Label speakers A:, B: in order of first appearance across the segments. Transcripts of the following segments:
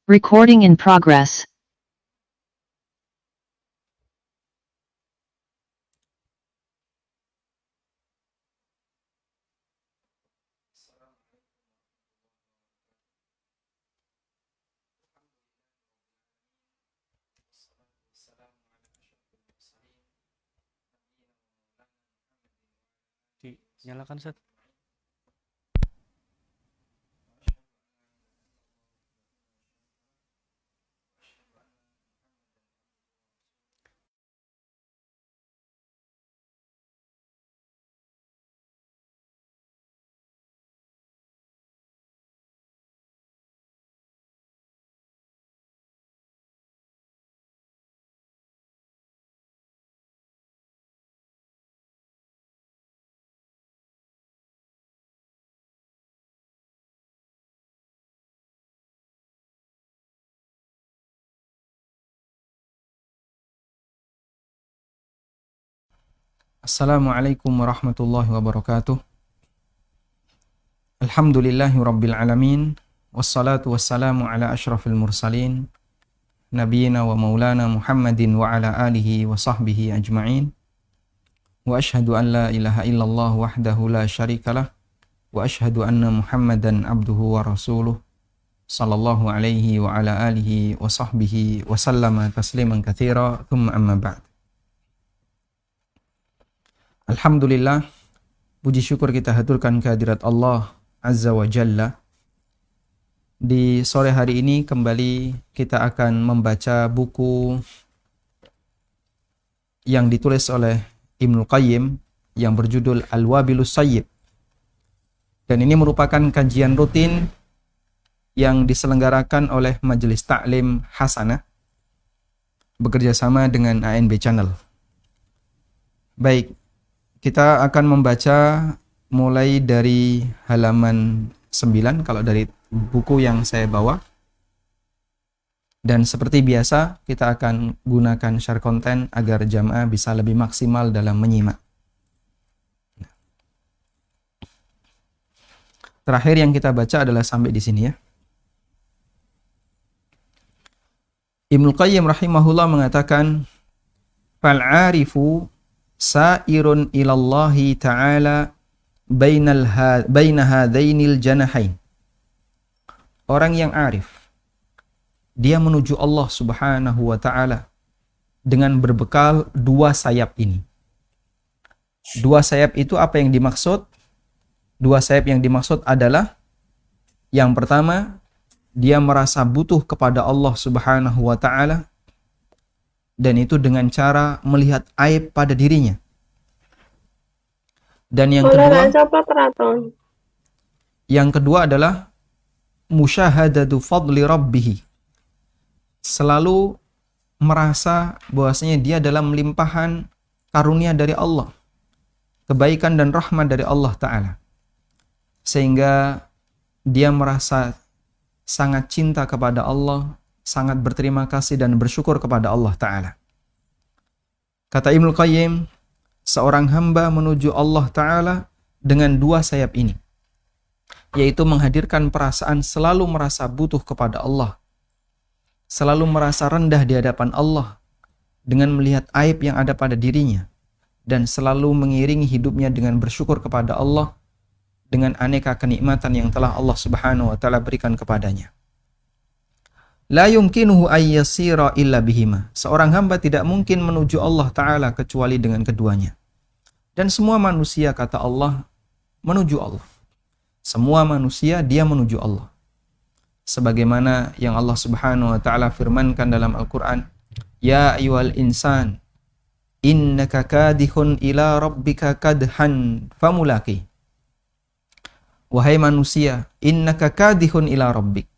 A: Recording in progress.
B: Nyalakan set.
C: Assalamualaikum warahmatullahi wabarakatuh. Alhamdulillahi rabbil alamin. Wassalatu wassalamu ala ashrafil mursalin. Nabiyina wa maulana Muhammadin wa ala alihi wa sahbihi ajma'in. Wa ashhadu an la ilaha illallah wahdahu la syarikalah. Wa ashhadu anna Muhammadan abduhu wa rasuluh. Sallallahu alaihi wa ala alihi wa sahbihi wa sallama tasliman katsira. Thumma amma ba'd. Alhamdulillah, puji syukur kita haturkan kehadirat Allah Azza wa Jalla. Di sore hari ini kembali kita akan membaca buku yang ditulis oleh Ibnul Qayyim yang berjudul Al-Wabilus Sayyib. Dan ini merupakan kajian rutin yang diselenggarakan oleh Majelis Ta'lim Hasanah bekerjasama dengan ANB Channel. Baik, kita akan membaca mulai dari halaman 9 kalau dari buku yang saya bawa. Dan seperti biasa, kita akan gunakan share konten agar jamaah bisa lebih maksimal dalam menyimak. Terakhir yang kita baca adalah sampai di sini ya. Ibnul Qayyim rahimahullah mengatakan, "Fal-'arifu sa'irun ilallahi ta'ala baina hadainil janahain." Orang yang arif, dia menuju Allah Subhanahu wa ta'ala dengan berbekal dua sayap ini. Dua sayap itu apa yang dimaksud? Dua sayap yang dimaksud adalah yang pertama, dia merasa butuh kepada Allah Subhanahu wa ta'ala, dan itu dengan cara melihat aib pada dirinya. Dan yang kedua adalah musyahadatu fadli rabbih. Selalu merasa bahwasanya dia dalam limpahan karunia dari Allah, kebaikan dan rahmat dari Allah Ta'ala, sehingga dia merasa sangat cinta kepada Allah, sangat berterima kasih dan bersyukur kepada Allah Ta'ala. Kata Ibnul Qayyim, seorang hamba menuju Allah Ta'ala dengan dua sayap ini, yaitu menghadirkan perasaan selalu merasa butuh kepada Allah, selalu merasa rendah di hadapan Allah dengan melihat aib yang ada pada dirinya, dan selalu mengiringi hidupnya dengan bersyukur kepada Allah dengan aneka kenikmatan yang telah Allah Subhanahu wa ta'ala berikan kepadanya. La yumkinuhu ayyasira illa bihima. Seorang hamba tidak mungkin menuju Allah Ta'ala kecuali dengan keduanya. Dan semua manusia, kata Allah, menuju Allah. Semua manusia dia menuju Allah. Sebagaimana yang Allah Subhanahu wa ta'ala firmankan dalam Al-Quran, Ya ayyuhal insan, innaka kadihun ila rabbika kadhan famulaki. Wahai manusia, innaka kadihun ila rabbik.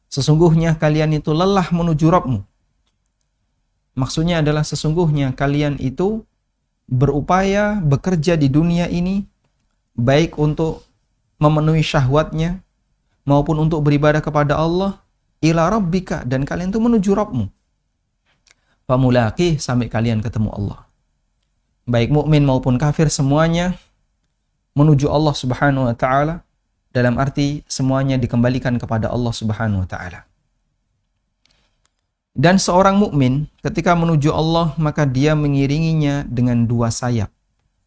C: Sesungguhnya kalian itu lelah menuju Rabbmu. Maksudnya adalah sesungguhnya kalian itu berupaya bekerja di dunia ini, baik untuk memenuhi syahwatnya, maupun untuk beribadah kepada Allah, ila rabbika, dan kalian itu menuju Rabbmu. Famulaqih, sampai kalian ketemu Allah. Baik mukmin maupun kafir semuanya menuju Allah Subhanahu wa ta'ala, dalam arti semuanya dikembalikan kepada Allah Subhanahu wa ta'ala. Dan seorang mukmin ketika menuju Allah maka dia mengiringinya dengan dua sayap.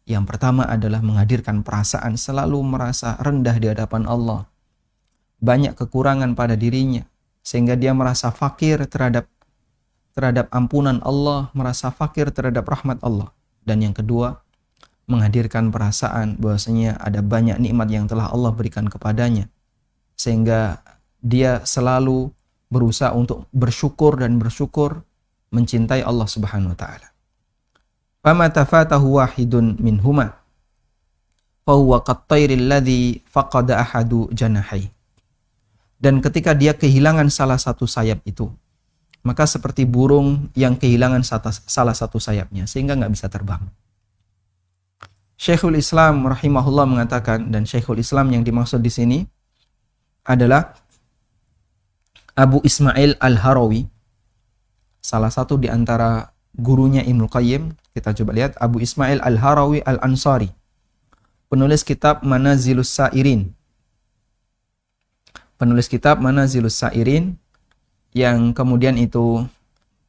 C: Yang pertama adalah menghadirkan perasaan selalu merasa rendah di hadapan Allah. Banyak kekurangan pada dirinya sehingga dia merasa fakir terhadap ampunan Allah, merasa fakir terhadap rahmat Allah. Dan yang kedua, menghadirkan perasaan bahwasanya ada banyak nikmat yang telah Allah berikan kepadanya sehingga dia selalu berusaha untuk bersyukur mencintai Allah Subhanahu wa taala. Fama tafatahu wahidun minhuma fa huwa qattairil ladzi faqada ahadu janahi. Dan ketika dia kehilangan salah satu sayap itu, maka seperti burung yang kehilangan salah satu sayapnya sehingga nggak bisa terbang. Syekhul Islam rahimahullah mengatakan, dan Syekhul Islam yang dimaksud di sini adalah Abu Ismail Al-Harawi, salah satu di antara gurunya Ibnu Qayyim. Kita coba lihat, Abu Ismail Al-Harawi Al-Ansari, penulis kitab Manazilus Sa'irin. Penulis kitab Manazilus Sa'irin yang kemudian itu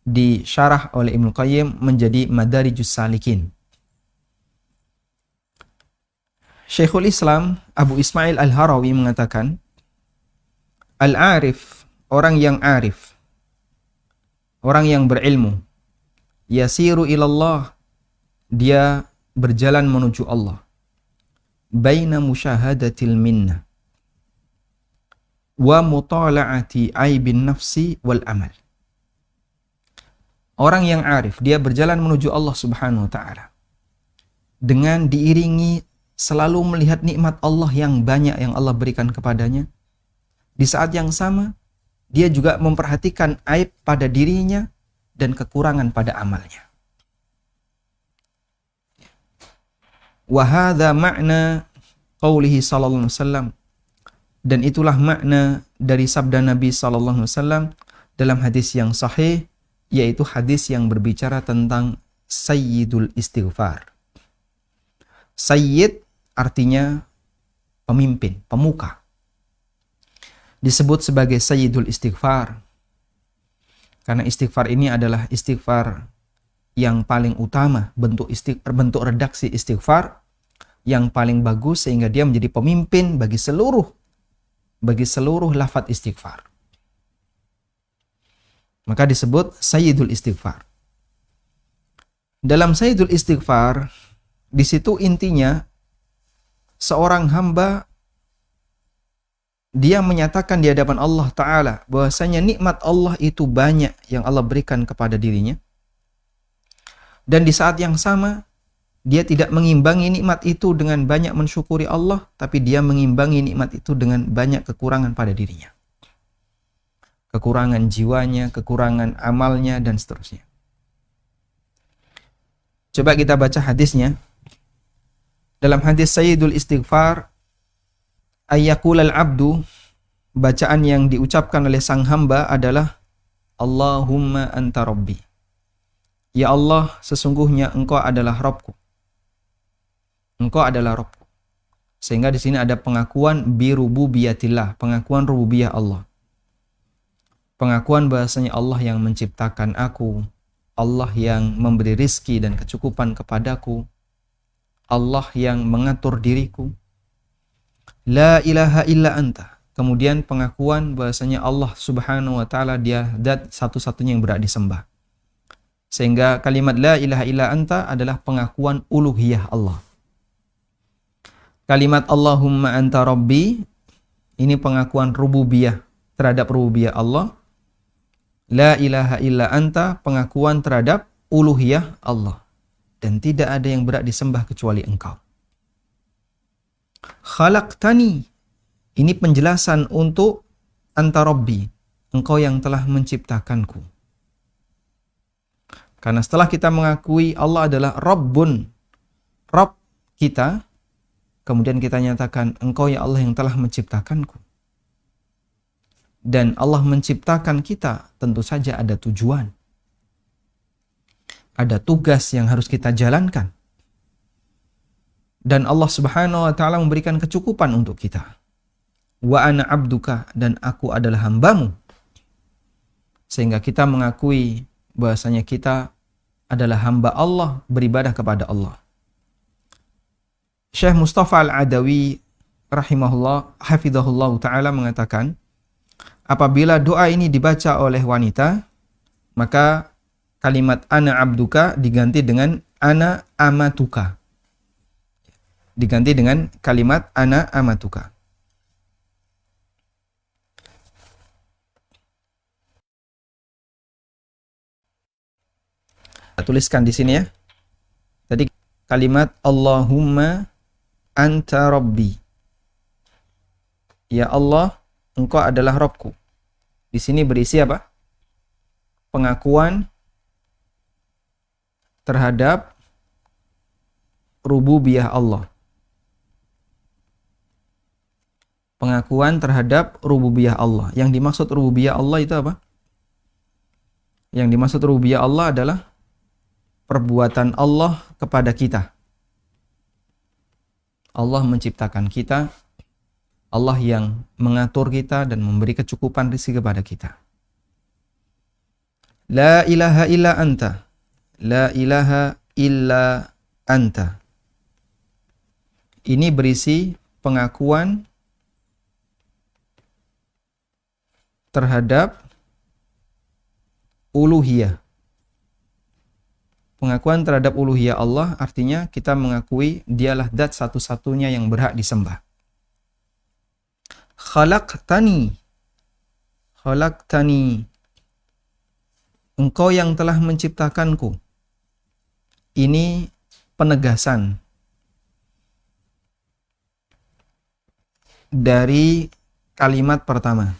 C: disyarah oleh Ibnu Qayyim menjadi Madarijus Salikin. Syekhul Islam Abu Ismail Al-Harawi mengatakan, Al-Arif, orang yang arif, orang yang berilmu, yasiru ilallah, dia berjalan menuju Allah, baina musyahadatil minnah wa mutala'ati aibin nafsi wal amal. Orang yang arif, dia berjalan menuju Allah Subhanahu wa taala dengan diiringi selalu melihat nikmat Allah yang banyak yang Allah berikan kepadanya. Di saat yang sama, dia juga memperhatikan aib pada dirinya dan kekurangan pada amalnya. Wa hadza ma'na qaulihi sallallahu alaihi wasallam, dan itulah makna dari sabda Nabi sallallahu alaihi wasallam dalam hadis yang sahih, yaitu hadis yang berbicara tentang sayyidul istighfar. Sayyid artinya pemimpin, pemuka. Disebut sebagai sayyidul istighfar karena istighfar ini adalah istighfar yang paling utama, bentuk redaksi istighfar yang paling bagus sehingga dia menjadi pemimpin bagi seluruh lafaz istighfar. Maka disebut sayyidul istighfar. Dalam sayyidul istighfar, di situ intinya seorang hamba dia menyatakan di hadapan Allah Ta'ala bahwasanya nikmat Allah itu banyak yang Allah berikan kepada dirinya. Dan di saat yang sama, dia tidak mengimbangi nikmat itu dengan banyak mensyukuri Allah, tapi dia mengimbangi nikmat itu dengan banyak kekurangan pada dirinya. Kekurangan jiwanya, kekurangan amalnya, dan seterusnya. Coba kita baca hadisnya. Dalam hadis Sayyidul Istighfar, ayyaqulal abdu, bacaan yang diucapkan oleh sang hamba adalah Allahumma anta rabbi. Ya Allah, sesungguhnya Engkau adalah Rabbku. Engkau adalah Rabbku. Sehingga di sini ada pengakuan birububiyatillah, pengakuan rububiyah Allah. Pengakuan bahasanya Allah yang menciptakan aku, Allah yang memberi rizki dan kecukupan kepadaku, Allah yang mengatur diriku. La ilaha illa anta. Kemudian pengakuan bahasanya Allah Subhanahu wa taala dia zat satu-satunya yang berhak disembah. Sehingga kalimat la ilaha illa anta adalah pengakuan uluhiyah Allah. Kalimat Allahumma anta rabbi ini pengakuan rububiyah terhadap rububiyah Allah. La ilaha illa anta pengakuan terhadap uluhiyah Allah. Dan tidak ada yang berhak disembah kecuali Engkau. Khalaqtani, ini penjelasan untuk anta rabbi, Engkau yang telah menciptakanku. Karena setelah kita mengakui Allah adalah Rabbun, Rabb kita, kemudian kita nyatakan Engkau ya Allah yang telah menciptakanku. Dan Allah menciptakan kita tentu saja ada tujuan. Ada tugas yang harus kita jalankan. Dan Allah Subhanahu wa taala memberikan kecukupan untuk kita. Wa ana abduka, dan aku adalah hambamu. sehingga kita mengakui bahwasanya kita adalah hamba Allah, beribadah kepada Allah. Syekh Mustafa Al-Adawi rahimahullah, hafizahullah ta'ala mengatakan, apabila doa ini dibaca oleh wanita, maka kalimat ana abduka diganti dengan ana amatuka. Diganti dengan kalimat ana amatuka. Tuliskan di sini ya. Tadi kalimat Allahumma anta rabbi. Ya Allah, engkau adalah Rabbku. Di sini berisi apa? Pengakuan terhadap rububiyah Allah. Pengakuan terhadap rububiyah Allah. Yang dimaksud rububiyah Allah itu apa? Yang dimaksud rububiyah Allah adalah perbuatan Allah kepada kita. Allah menciptakan kita, Allah yang mengatur kita dan memberi kecukupan rezeki kepada kita. La ilaha illa anta. La ilaha illa anta. Ini berisi pengakuan terhadap uluhiyah. Pengakuan terhadap uluhiyah Allah artinya kita mengakui dialah zat satu-satunya yang berhak disembah. Khalaqtani. Khalaqtani. Engkau yang telah menciptakanku. Ini penegasan dari kalimat pertama.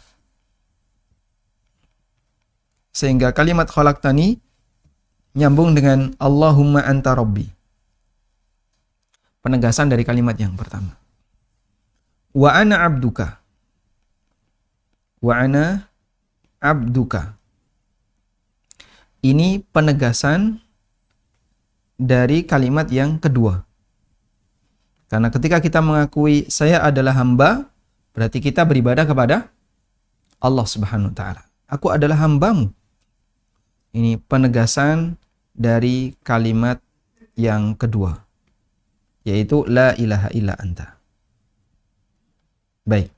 C: Sehingga kalimat khalaqtani nyambung dengan Allahumma anta rabbi. Penegasan dari kalimat yang pertama. Wa ana abduka. Wa ana abduka. Ini penegasan dari kalimat yang kedua. Karena ketika kita mengakui saya adalah hamba, berarti kita beribadah kepada Allah Subhanahu wa taala. Aku adalah hambamu. Ini penegasan dari kalimat yang kedua, yaitu la ilaha illa anta. Baik.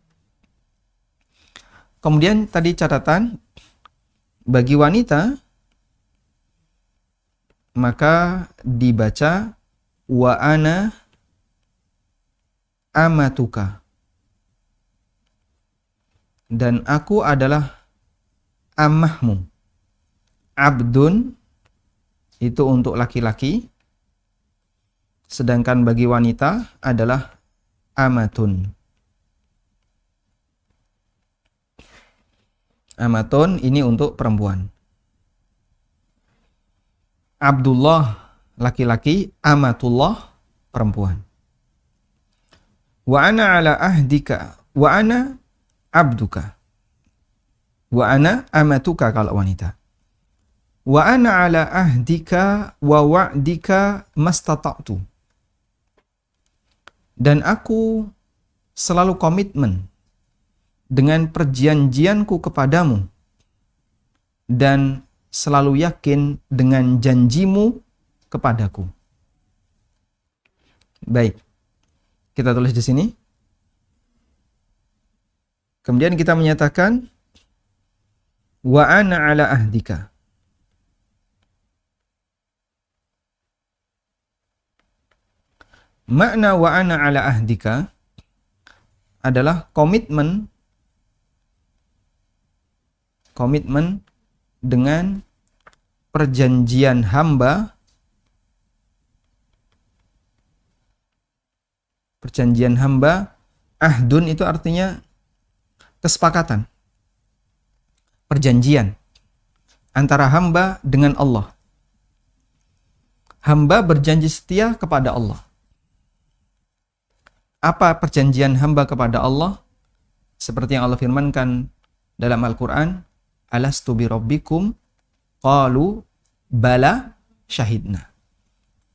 C: Kemudian tadi catatan, bagi wanita maka dibaca wa ana amatuka. Dan aku adalah amahmu. Abdun itu untuk laki-laki, sedangkan bagi wanita adalah amatun. Amatun ini untuk perempuan. Abdullah laki-laki, amatullah perempuan. Wa ana ala ahdika, wa ana abduka. Wa ana amatuka kalau wanita. Wa ana ala ahdika wa wa'dika mastata'tu. Dan aku selalu komitmen dengan perjanjianku kepadamu dan selalu yakin dengan janjimu kepadaku. Baik. Kita tulis di sini. Kemudian kita menyatakan wa ana ala ahdika. Makna wa ana ala ahdika adalah komitmen dengan perjanjian hamba. Perjanjian hamba, ahdun itu artinya kesepakatan, perjanjian antara hamba dengan Allah. Hamba berjanji setia kepada Allah. Apa perjanjian hamba kepada Allah? Seperti yang Allah firmankan dalam Al-Quran, alastu bi rabbikum qalu bala syahidna.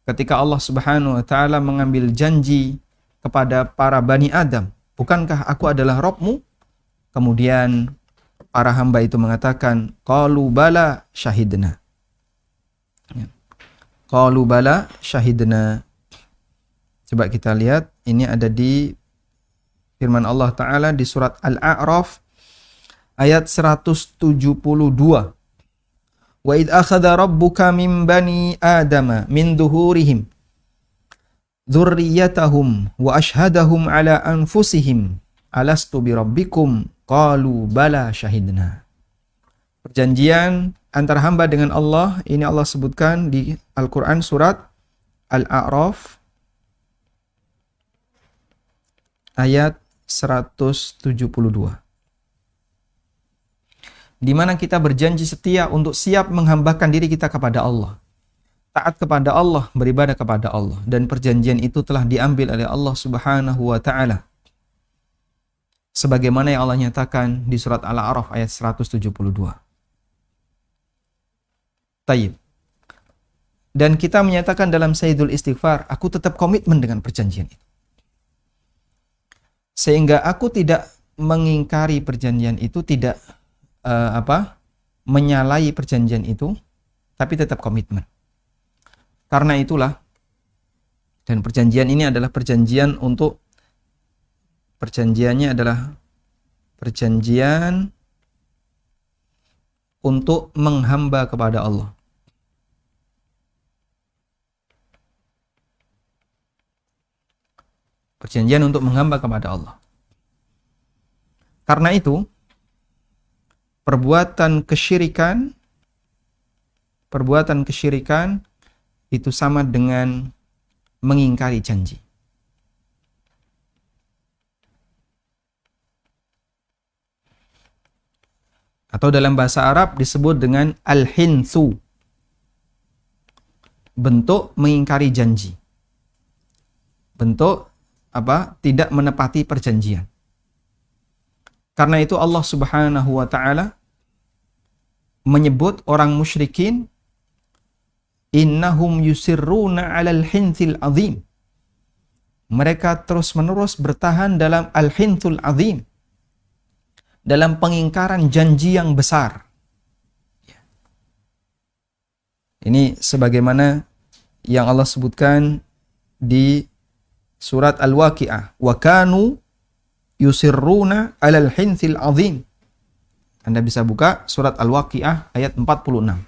C: Ketika Allah Subhanahu wa taala mengambil janji kepada para Bani Adam, bukankah aku adalah Rabbmu? Kemudian para hamba itu mengatakan, qalu bala syahidna. Ya. Qalu bala syahidna. Coba kita lihat, ini ada di firman Allah Ta'ala di surat Al-A'raf ayat 172. Wa idh akhadha rabbuka min bani adama min duhurihim dzurriyyatahum wa ashhadahum ala anfusihim alastu bi rabbikum qalu bala syahidna. Perjanjian antara hamba dengan Allah ini Allah sebutkan di Al-Qur'an surat Al-A'raf ayat 172. Di mana kita berjanji setia untuk siap menghambakan diri kita kepada Allah. Taat kepada Allah, beribadah kepada Allah. Dan perjanjian itu telah diambil oleh Allah Subhanahu wa Ta'ala. Sebagaimana yang Allah nyatakan di surat Al-A'raf ayat 172. Tayyib. Dan kita menyatakan dalam Sayyidul Istighfar, aku tetap komitmen dengan perjanjian itu. Sehingga aku tidak mengingkari perjanjian itu, tidak menyalahi perjanjian itu, tapi tetap komitmen. Karena itulah, dan perjanjiannya adalah perjanjian untuk menghamba kepada Allah. Perjanjian untuk menghamba kepada Allah. Karena itu, perbuatan kesyirikan itu sama dengan mengingkari janji. Atau dalam bahasa Arab disebut dengan al-hinthu. Bentuk mengingkari janji. Bentuk tidak menepati perjanjian. Karena itu Allah Subhanahu wa Ta'ala menyebut orang musyrikin, innahum yusirruna 'alal hinthil azim. Mereka terus-menerus bertahan dalam al-hinthul azim, dalam pengingkaran janji yang besar. Ini sebagaimana yang Allah sebutkan di surat Al-Waqi'ah, wa kanu yusirruna 'alal hinthil azim. Anda bisa buka surat Al-Waqi'ah ayat 46.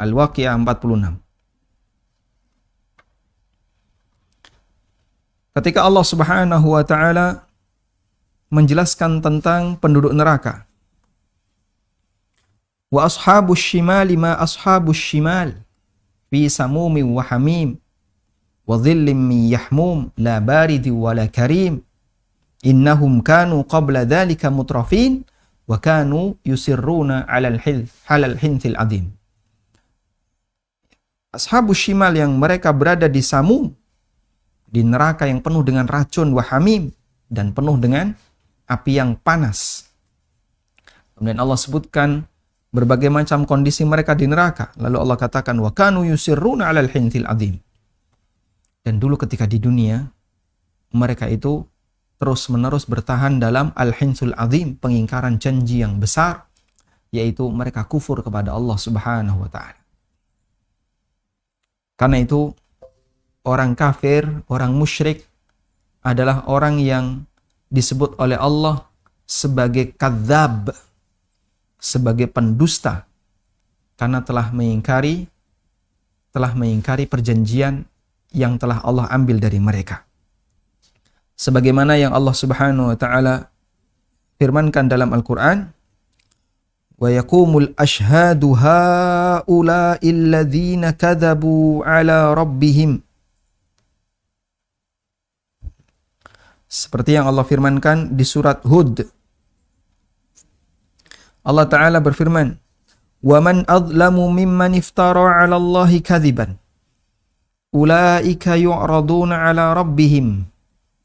C: Al-Waqi'ah 46. Ketika Allah Subhanahu wa Ta'ala menjelaskan tentang penduduk neraka, wa ashabus shimali ma ashabus shimal fi samumin wa hamim wa dhillim min yahmum la baridi wa la karim innahum kanu qabla dhalika mutrafin wa kanu yusirruna 'alal hinthil azim. Ashabus shimal yang mereka berada di Samum, di neraka yang penuh dengan racun, wa hamim, dan penuh dengan api yang panas. Kemudian Allah sebutkan berbagai macam kondisi mereka di neraka. Lalu Allah katakan, wa kanu yusirruna 'alal hinthil azim. Dan dulu ketika di dunia, mereka itu terus-menerus bertahan dalam al-hinthul azim, pengingkaran janji yang besar, yaitu mereka kufur kepada Allah Subhanahu wa Ta'ala. Karena itu, orang kafir, orang musyrik adalah orang yang disebut oleh Allah sebagai kadzab, sebagai pendusta, karena telah mengingkari perjanjian yang telah Allah ambil dari mereka. Sebagaimana yang Allah Subhanahu wa Ta'ala firmankan dalam Al-Qur'an, wa yaqumul ashhadu haula'il ladzina kadzabu 'ala rabbihim. Seperti yang Allah firmankan di surat Hud. Allah Ta'ala berfirman, wa man adlamu mimman iftara 'ala Allahi kadziban. Ulaika yu'raduna 'ala rabbihim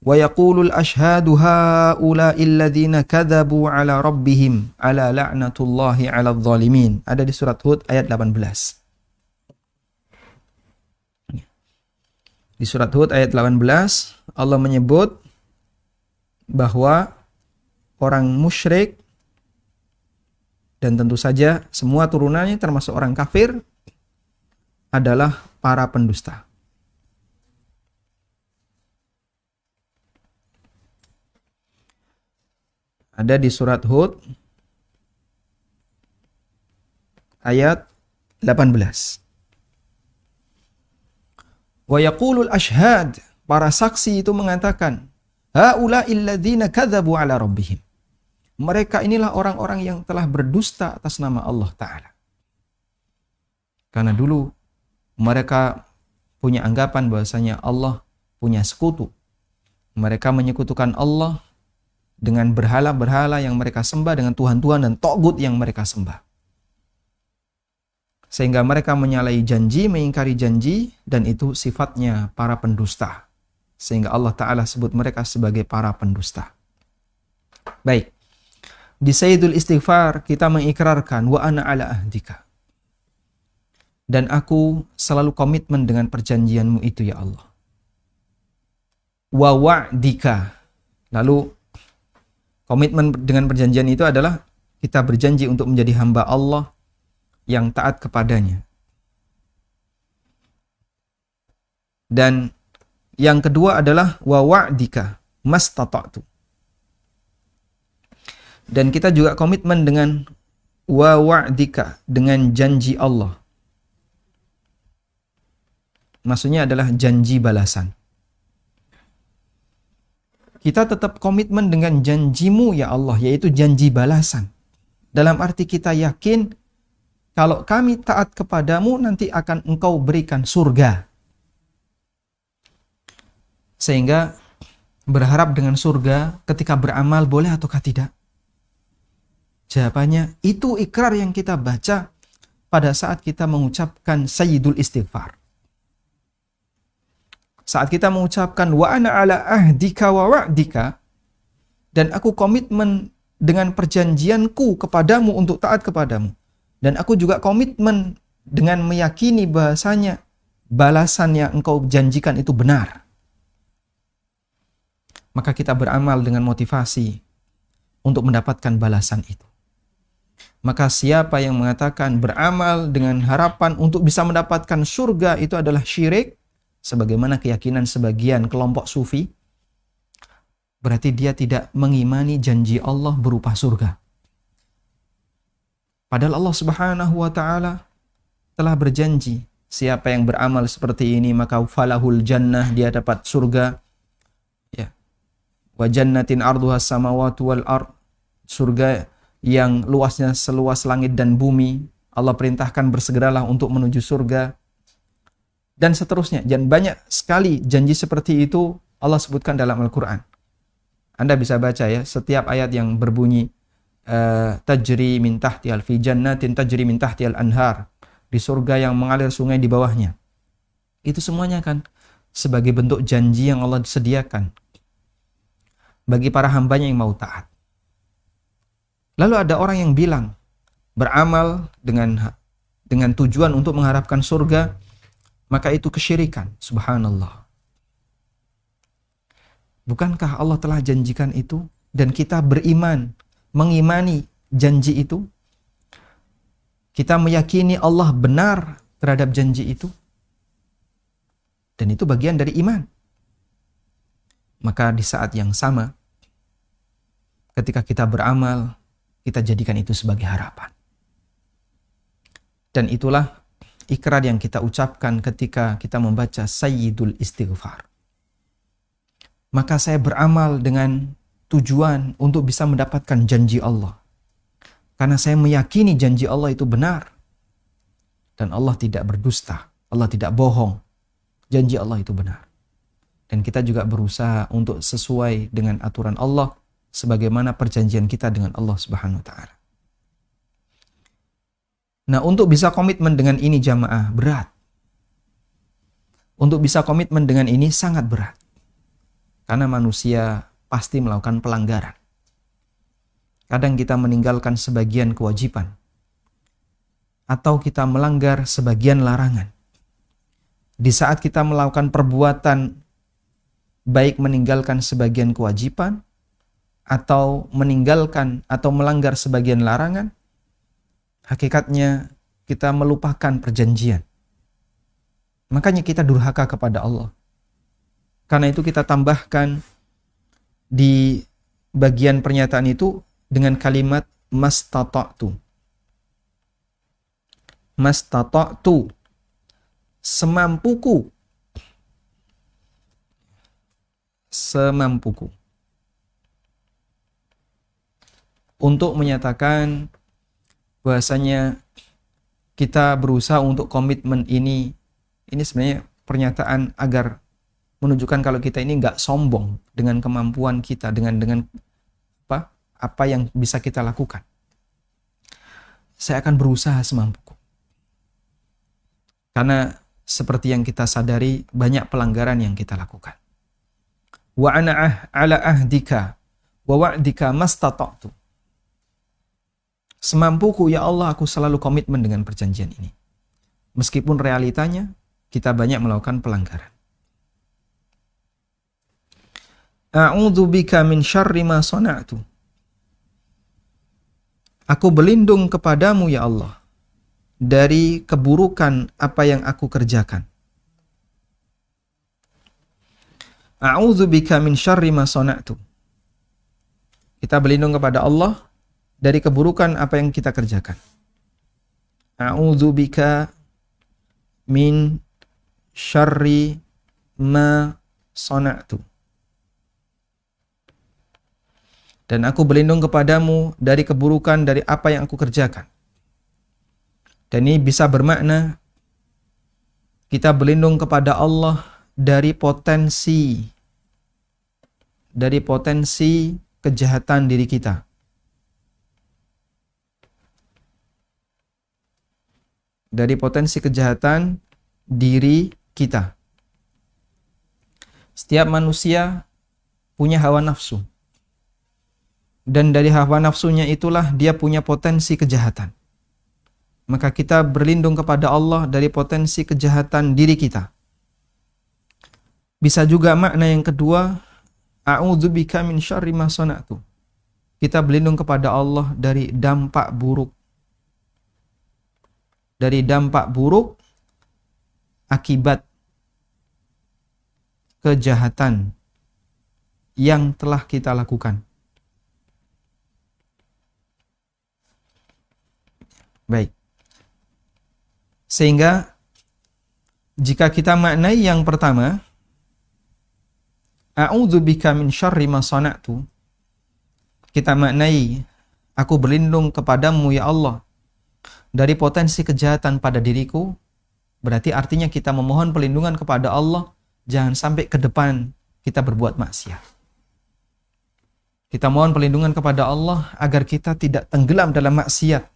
C: wa yaqulul ashhadu haula'il ladzina kadzabu 'ala rabbihim ala la'natullahi 'alal zalimin. Ada di surat Hud ayat 18. Di surat Hud ayat 18 Allah menyebut bahwa orang musyrik dan tentu saja semua turunannya termasuk orang kafir adalah para pendusta. Ada di surat Hud ayat 18. Wa yaqulul ashhad, para saksi itu mengatakan, haula'il ladzina kadzabu ala rabbihim. Mereka inilah orang-orang yang telah berdusta atas nama Allah Ta'ala. Karena dulu mereka punya anggapan bahwasanya Allah punya sekutu. Mereka menyekutukan Allah dengan berhala-berhala yang mereka sembah, dengan tuhan-tuhan dan togut yang mereka sembah. Sehingga mereka menyalahi janji, mengingkari janji, dan itu sifatnya para pendusta. Sehingga Allah Ta'ala sebut mereka sebagai para pendusta. Baik. Di Sayyidul Istighfar kita mengikrarkan, wa ana ala ahdika. Dan aku selalu komitmen dengan perjanjianmu itu ya Allah. Wa wa'dika. Lalu komitmen dengan perjanjian itu adalah kita berjanji untuk menjadi hamba Allah yang taat kepadanya. Dan yang kedua adalah wa wa'dika mastata'tu. Dan kita juga komitmen dengan wa wa'dika, dengan janji Allah. Maksudnya adalah janji balasan. Kita tetap komitmen dengan janjimu ya Allah, yaitu janji balasan. Dalam arti kita yakin kalau kami taat kepadamu, nanti akan engkau berikan surga. Sehingga berharap dengan surga ketika beramal boleh ataukah tidak? Jawabannya, itu ikrar yang kita baca pada saat kita mengucapkan Sayyidul Istighfar. Saat kita mengucapkan wa ana ala ahdika wa wa'dika, dan aku komitmen dengan perjanjianku kepadamu untuk taat kepadamu. Dan aku juga komitmen dengan meyakini bahasanya balasan yang engkau janjikan itu benar. Maka kita beramal dengan motivasi untuk mendapatkan balasan itu. Maka siapa yang mengatakan beramal dengan harapan untuk bisa mendapatkan surga itu adalah syirik, sebagaimana keyakinan sebagian kelompok sufi, berarti dia tidak mengimani janji Allah berupa surga. Padahal Allah Subhanahu wa Ta'ala telah berjanji, siapa yang beramal seperti ini maka falahul jannah, dia dapat surga. Ya. Wa jannatin arduha samawati wal ard, surga yang luasnya seluas langit dan bumi. Allah perintahkan bersegeralah untuk menuju surga. Dan seterusnya. Dan banyak sekali janji seperti itu Allah sebutkan dalam Al-Quran. Anda bisa baca ya, setiap ayat yang berbunyi tajri min tahtihal fi jannatin tajri min tahtihal anhar, di surga yang mengalir sungai di bawahnya. Itu semuanya kan sebagai bentuk janji yang Allah sediakan bagi para hambanya yang mau taat. Lalu ada orang yang bilang beramal dengan tujuan untuk mengharapkan surga, maka itu kesyirikan. Subhanallah. Bukankah Allah telah janjikan itu dan kita beriman, mengimani janji itu? Kita meyakini Allah benar terhadap janji itu. Dan itu bagian dari iman. Maka di saat yang sama, ketika kita beramal, kita jadikan itu sebagai harapan. Dan itulah ikrar yang kita ucapkan ketika kita membaca Sayyidul Istighfar. Maka saya beramal dengan tujuan untuk bisa mendapatkan janji Allah. Karena saya meyakini janji Allah itu benar. Dan Allah tidak berdusta. Allah tidak bohong. Janji Allah itu benar. Dan kita juga berusaha untuk sesuai dengan aturan Allah sebagaimana perjanjian kita dengan Allah Subhanahu wa Ta'ala. Nah, untuk bisa komitmen dengan ini jamaah berat. Untuk bisa komitmen dengan ini sangat berat. Karena manusia pasti melakukan pelanggaran. Kadang kita meninggalkan sebagian kewajiban. Atau kita melanggar sebagian larangan. di saat kita melakukan perbuatan baik meninggalkan sebagian kewajiban atau meninggalkan atau melanggar sebagian larangan, hakikatnya kita melupakan perjanjian. Makanya kita durhaka kepada Allah. Karena itu kita tambahkan di bagian pernyataan itu dengan kalimat mastata'tu. Mastata'tu, semampuku. Semampuku. Untuk menyatakan bahwasanya kita berusaha untuk komitmen ini sebenarnya pernyataan agar menunjukkan kalau kita ini nggak sombong dengan kemampuan kita, dengan apa yang bisa kita lakukan. Saya akan berusaha semampuku. Karena seperti yang kita sadari, banyak pelanggaran yang kita lakukan. Wa ana ala ahdika wa wa'dika mastata'tu. Semampuku ya Allah, aku selalu komitmen dengan perjanjian ini. Meskipun realitanya kita banyak melakukan pelanggaran. A'udzu bika min syarri ma sana'tu. Aku berlindung kepadamu ya Allah dari keburukan apa yang aku kerjakan. A'udzu bika min syarri ma sana'tu. Kita berlindung kepada Allah dari keburukan apa yang kita kerjakan. A'udzu bika min syarri ma sana'tu. Dan aku berlindung kepadamu dari keburukan dari apa yang aku kerjakan. Dan ini bisa bermakna kita berlindung kepada Allah dari potensi kejahatan diri kita. Dari potensi kejahatan diri kita. Setiap manusia punya hawa nafsu. Dan dari hawa nafsunya itulah dia punya potensi kejahatan. Maka kita berlindung kepada Allah dari potensi kejahatan diri kita. Bisa juga makna yang kedua, a'udzubika min syarri ma sana'tu. Kita berlindung kepada Allah dari dampak buruk. Dari dampak buruk akibat kejahatan yang telah kita lakukan. Baik. Sehingga jika kita maknai yang pertama, a'udzubika min syarri ma sana'tu, kita maknai aku berlindung kepadamu ya Allah dari potensi kejahatan pada diriku, berarti artinya kita memohon perlindungan kepada Allah jangan sampai ke depan kita berbuat maksiat. Kita mohon perlindungan kepada Allah agar kita tidak tenggelam dalam maksiat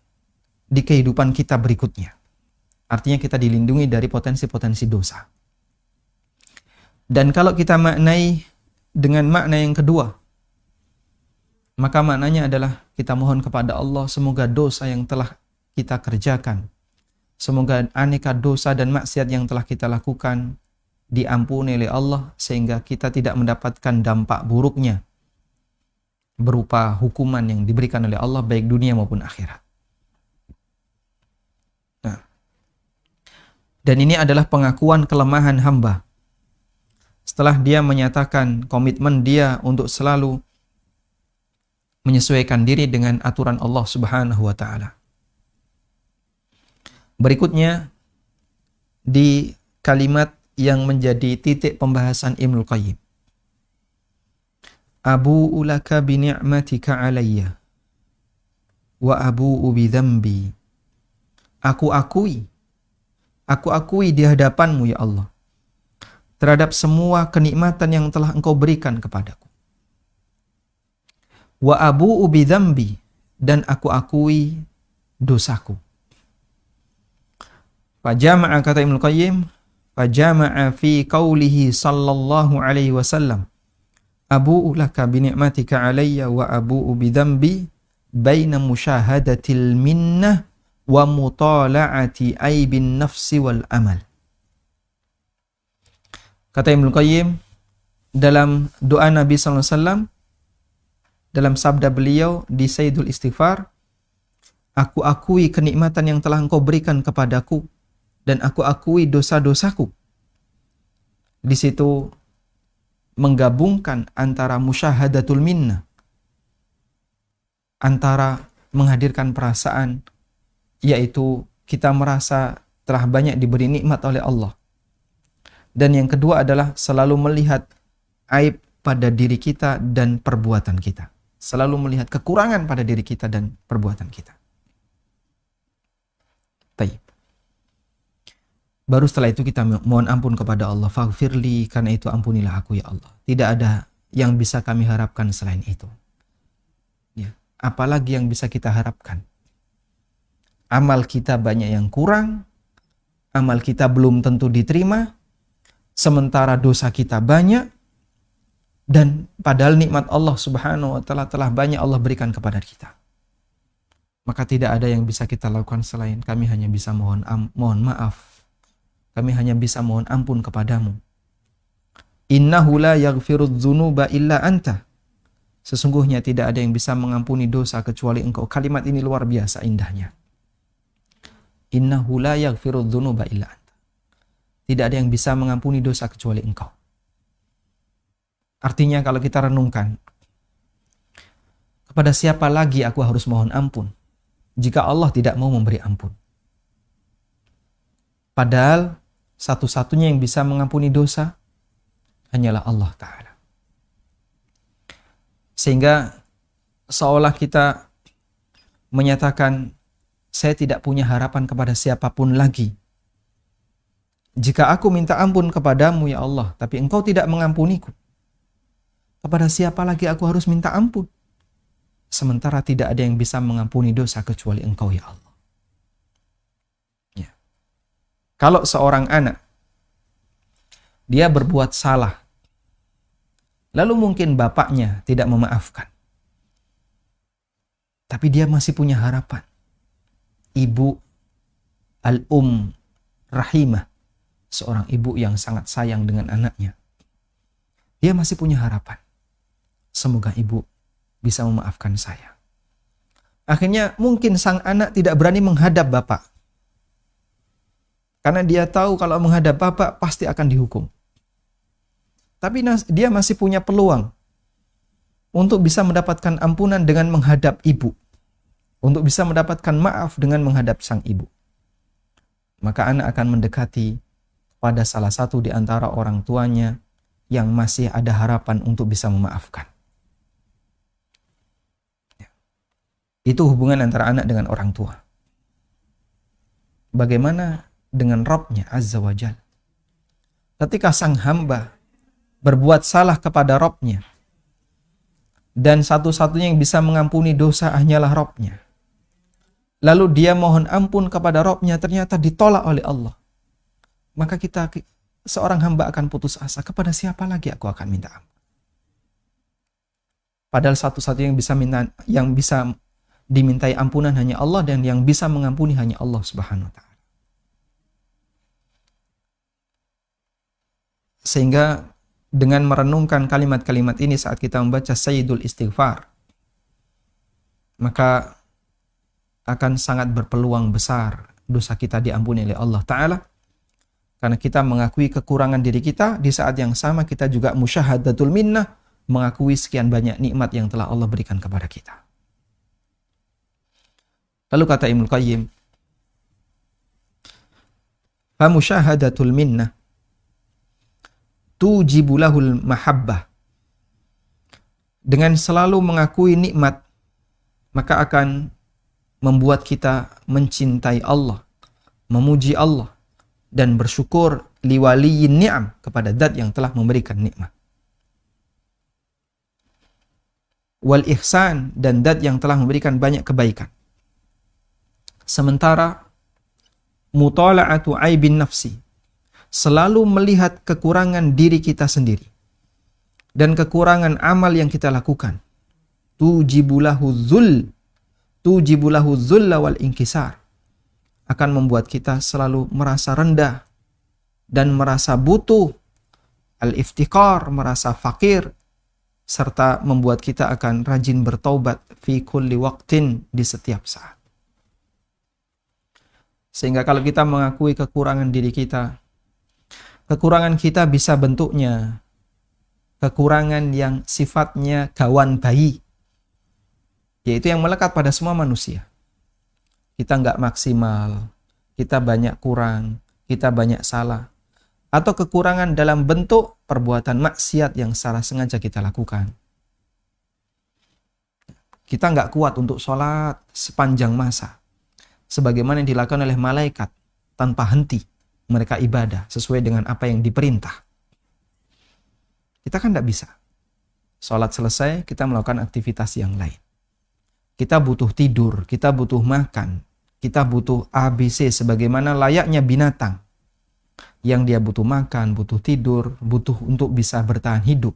C: di kehidupan kita berikutnya. Artinya kita dilindungi dari potensi-potensi dosa. Dan kalau kita maknai dengan makna yang kedua, maka maknanya adalah kita mohon kepada Allah semoga dosa yang telah kita kerjakan, semoga aneka dosa dan maksiat yang telah kita lakukan diampuni oleh Allah sehingga kita tidak mendapatkan dampak buruknya berupa hukuman yang diberikan oleh Allah baik dunia maupun akhirat. Dan ini adalah pengakuan kelemahan hamba. Setelah dia menyatakan komitmen dia untuk selalu menyesuaikan diri dengan aturan Allah Subhanahu wa taala. Berikutnya di kalimat yang menjadi titik pembahasan Ibnul Qayyim. Abu'u laka bi ni'matika alayya wa abu'u bi dzambi. Aku akui di hadapanmu ya Allah terhadap semua kenikmatan yang telah engkau berikan kepadaku. Wa abu'u bi dzambi, dan aku akui dosaku. Fajama'a, kata Ibnu Qayyim, fajama'a fi qawlihi sallallahu alaihi wasallam abu'u laka bi ni'matika alayya wa abu'u bi dzambi baina musyahadatil minnah wa mutala'ati aibin nafsi wal amal. Kata Ibnu Qayyim dalam doa Nabi SAW, dalam sabda beliau di Sayyidul Istighfar, aku akui kenikmatan yang telah Engkau berikan kepadaku dan aku akui dosa-dosaku. Di situ menggabungkan antara musyahadatul minnah, antara menghadirkan perasaan, yaitu kita merasa telah banyak diberi nikmat oleh Allah. Dan yang kedua adalah selalu melihat aib pada diri kita dan perbuatan kita. Selalu melihat kekurangan pada diri kita dan perbuatan kita. Baik. Baru setelah itu kita mohon ampun kepada Allah. Faghfirli, karena itu ampunilah aku ya Allah. Tidak ada yang bisa kami harapkan selain itu. Ya. Apalagi yang bisa kita harapkan. Amal kita banyak yang kurang. Amal kita belum tentu diterima. Sementara dosa kita banyak. Dan padahal nikmat Allah subhanahu wa ta'ala telah banyak Allah berikan kepada kita. Maka tidak ada yang bisa kita lakukan selain kami hanya bisa mohon maaf. Kami hanya bisa mohon ampun kepadamu. Innahu la yaghfirudz dzunuba illa anta. Sesungguhnya tidak ada yang bisa mengampuni dosa kecuali Engkau. Kalimat ini luar biasa indahnya. Innahu la yaghfirudz dzunuba illa anta. Tidak ada yang bisa mengampuni dosa kecuali Engkau. Artinya kalau kita renungkan, kepada siapa lagi aku harus mohon ampun jika Allah tidak mau memberi ampun? Padahal satu-satunya yang bisa mengampuni dosa hanyalah Allah Ta'ala. Sehingga seolah kita menyatakan, saya tidak punya harapan kepada siapapun lagi. Jika aku minta ampun kepadamu ya Allah, tapi Engkau tidak mengampuniku, kepada siapa lagi aku harus minta ampun? Sementara tidak ada yang bisa mengampuni dosa kecuali Engkau ya Allah. Ya. Kalau seorang anak, dia berbuat salah, lalu mungkin bapaknya tidak memaafkan, tapi dia masih punya harapan. Ibu rahimah, seorang ibu yang sangat sayang dengan anaknya, dia masih punya harapan. Semoga ibu bisa memaafkan saya. Akhirnya mungkin sang anak tidak berani menghadap bapak. Karena dia tahu kalau menghadap bapak pasti akan dihukum. Tapi dia masih punya peluang untuk bisa mendapatkan ampunan dengan menghadap ibu. Untuk bisa mendapatkan maaf dengan menghadap sang ibu. Maka anak akan mendekati pada salah satu di antara orang tuanya yang masih ada harapan untuk bisa memaafkan. Itu hubungan antara anak dengan orang tua. Bagaimana dengan Rabb-nya Azza wa Jalla? Ketika sang hamba berbuat salah kepada Rabb-nya, dan satu-satunya yang bisa mengampuni dosa hanyalah Rabb-nya, lalu dia mohon ampun kepada Rabb-nya, ternyata ditolak oleh Allah, maka seorang hamba akan putus asa. Kepada siapa lagi aku akan minta ampun? Padahal satu-satunya yang bisa dimintai ampunan hanya Allah, dan yang bisa mengampuni hanya Allah Subhanahu wa ta'ala. Sehingga dengan merenungkan kalimat-kalimat ini saat kita membaca Sayyidul Istighfar, maka akan sangat berpeluang besar dosa kita diampuni oleh Allah Ta'ala. Karena kita mengakui kekurangan diri kita, di saat yang sama kita juga musyahadatul minnah, mengakui sekian banyak nikmat yang telah Allah berikan kepada kita. Lalu kata Ibnu Qayyim, fa musyahadatul minnah tujibu lahul mahabbah. Dengan selalu mengakui nikmat, maka akan membuat kita mencintai Allah, memuji Allah, dan bersyukur liwaliyin ni'am, kepada zat yang telah memberikan nikmat. Wal ihsan, dan zat yang telah memberikan banyak kebaikan. Sementara mutala'atu aibin nafsi, selalu melihat kekurangan diri kita sendiri dan kekurangan amal yang kita lakukan, tujibulahu dhulla wal inkisar, akan membuat kita selalu merasa rendah dan merasa butuh al-iftikar, merasa fakir, serta membuat kita akan rajin bertaubat fi kulli waqtin, di setiap saat. Sehingga kalau kita mengakui kekurangan diri kita, kekurangan kita bisa bentuknya kekurangan yang sifatnya gawan bayi, yaitu yang melekat pada semua manusia. Kita nggak maksimal, kita banyak kurang, kita banyak salah. Atau kekurangan dalam bentuk perbuatan maksiat yang secara sengaja kita lakukan. Kita nggak kuat untuk sholat sepanjang masa, sebagaimana yang dilakukan oleh malaikat tanpa henti. Mereka ibadah sesuai dengan apa yang diperintah. Kita kan nggak bisa. Sholat selesai, kita melakukan aktivitas yang lain. Kita butuh tidur, kita butuh makan, kita butuh ABC sebagaimana layaknya binatang. Yang dia butuh makan, butuh tidur, butuh untuk bisa bertahan hidup.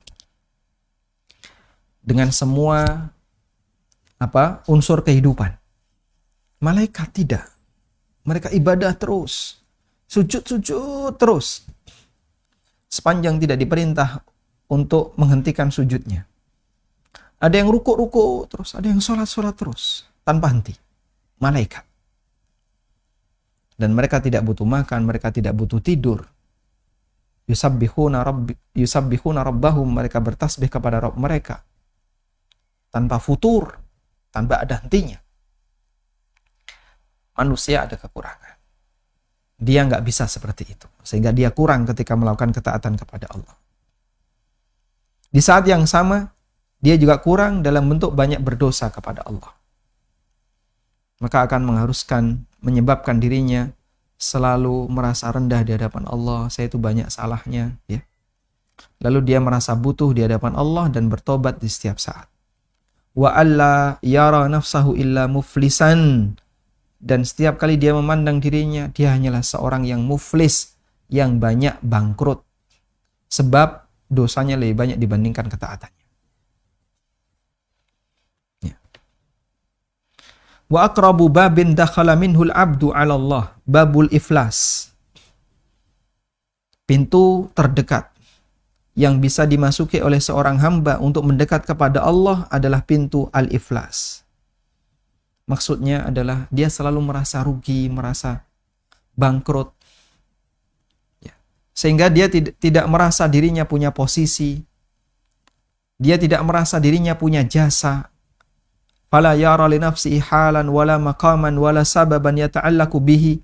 C: Dengan semua unsur kehidupan. Malaikat tidak. Mereka ibadah terus. Sujud terus. Sepanjang tidak diperintah untuk menghentikan sujudnya. Ada yang ruku terus, ada yang sholat terus. Tanpa henti. Malaikat. Dan mereka tidak butuh makan, mereka tidak butuh tidur. Yusabbihuna rabbahum, mereka bertasbih kepada Rabb mereka. Tanpa futur, tanpa ada hentinya. Manusia ada kekurangan. Dia nggak bisa seperti itu. Sehingga dia kurang ketika melakukan ketaatan kepada Allah. Di saat yang sama, dia juga kurang dalam bentuk banyak berdosa kepada Allah. Maka akan menyebabkan dirinya selalu merasa rendah di hadapan Allah. Saya itu banyak salahnya, ya. Lalu dia merasa butuh di hadapan Allah dan bertobat di setiap saat. Wa alla yara nafsahu illa muflisan, dan setiap kali dia memandang dirinya, dia hanyalah seorang yang muflis, yang banyak bangkrut, sebab dosanya lebih banyak dibandingkan ketaatannya. Wa aqrabu babin dakhala minhul abdu 'ala Allah, babul iflas. Pintu terdekat yang bisa dimasuki oleh seorang hamba untuk mendekat kepada Allah adalah pintu al-iflas. Maksudnya adalah dia selalu merasa rugi, merasa bangkrut. Ya. Sehingga dia tidak merasa dirinya punya posisi. Dia tidak merasa dirinya punya jasa. Fala yara li nafsihi halan wala maqaman wala sababan yata'allaku bihi.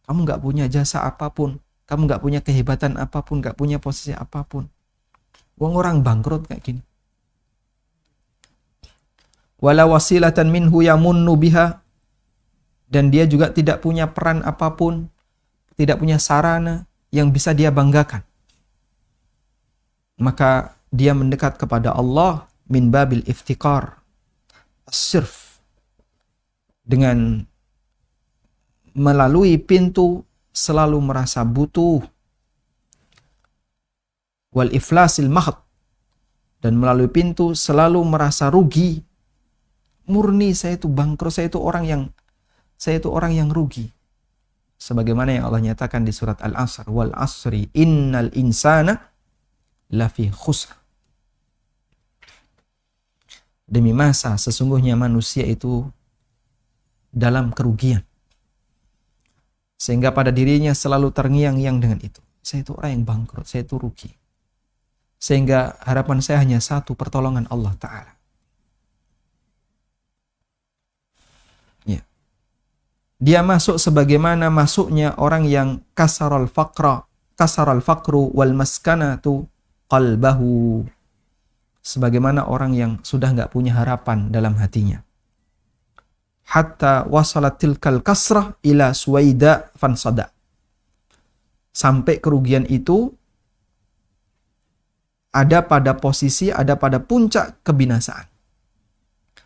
C: Kamu enggak punya jasa apapun, kamu enggak punya kehebatan apapun, enggak punya posisi apapun. Wong orang bangkrut kayak gini. Wala wasilatan minhu yamunnu biha, dan dia juga tidak punya peran apapun, tidak punya sarana yang bisa dia banggakan. Maka dia mendekat kepada Allah min babil iftikar, as-sirf, dengan melalui pintu selalu merasa butuh, wal iflasil mahd, dan melalui pintu selalu merasa rugi, murni saya itu bangkrut, saya itu orang yang rugi. Sebagaimana yang Allah nyatakan di surat Al-Asr, wal asri innal insana lafi khusr. Demi masa, sesungguhnya manusia itu dalam kerugian. Sehingga pada dirinya selalu terngiang-ngiang dengan itu. Saya itu orang yang bangkrut, saya itu rugi. Sehingga harapan saya hanya satu, pertolongan Allah Ta'ala. Ya. Dia masuk sebagaimana masuknya orang yang kasaral fakru wal maskanatu qalbahu. Sebagaimana orang yang sudah nggak punya harapan dalam hatinya. Hatta wasalat tilkal kasrah ila suwaida fansada. Sampai kerugian itu ada pada posisi, ada pada puncak kebinasaan.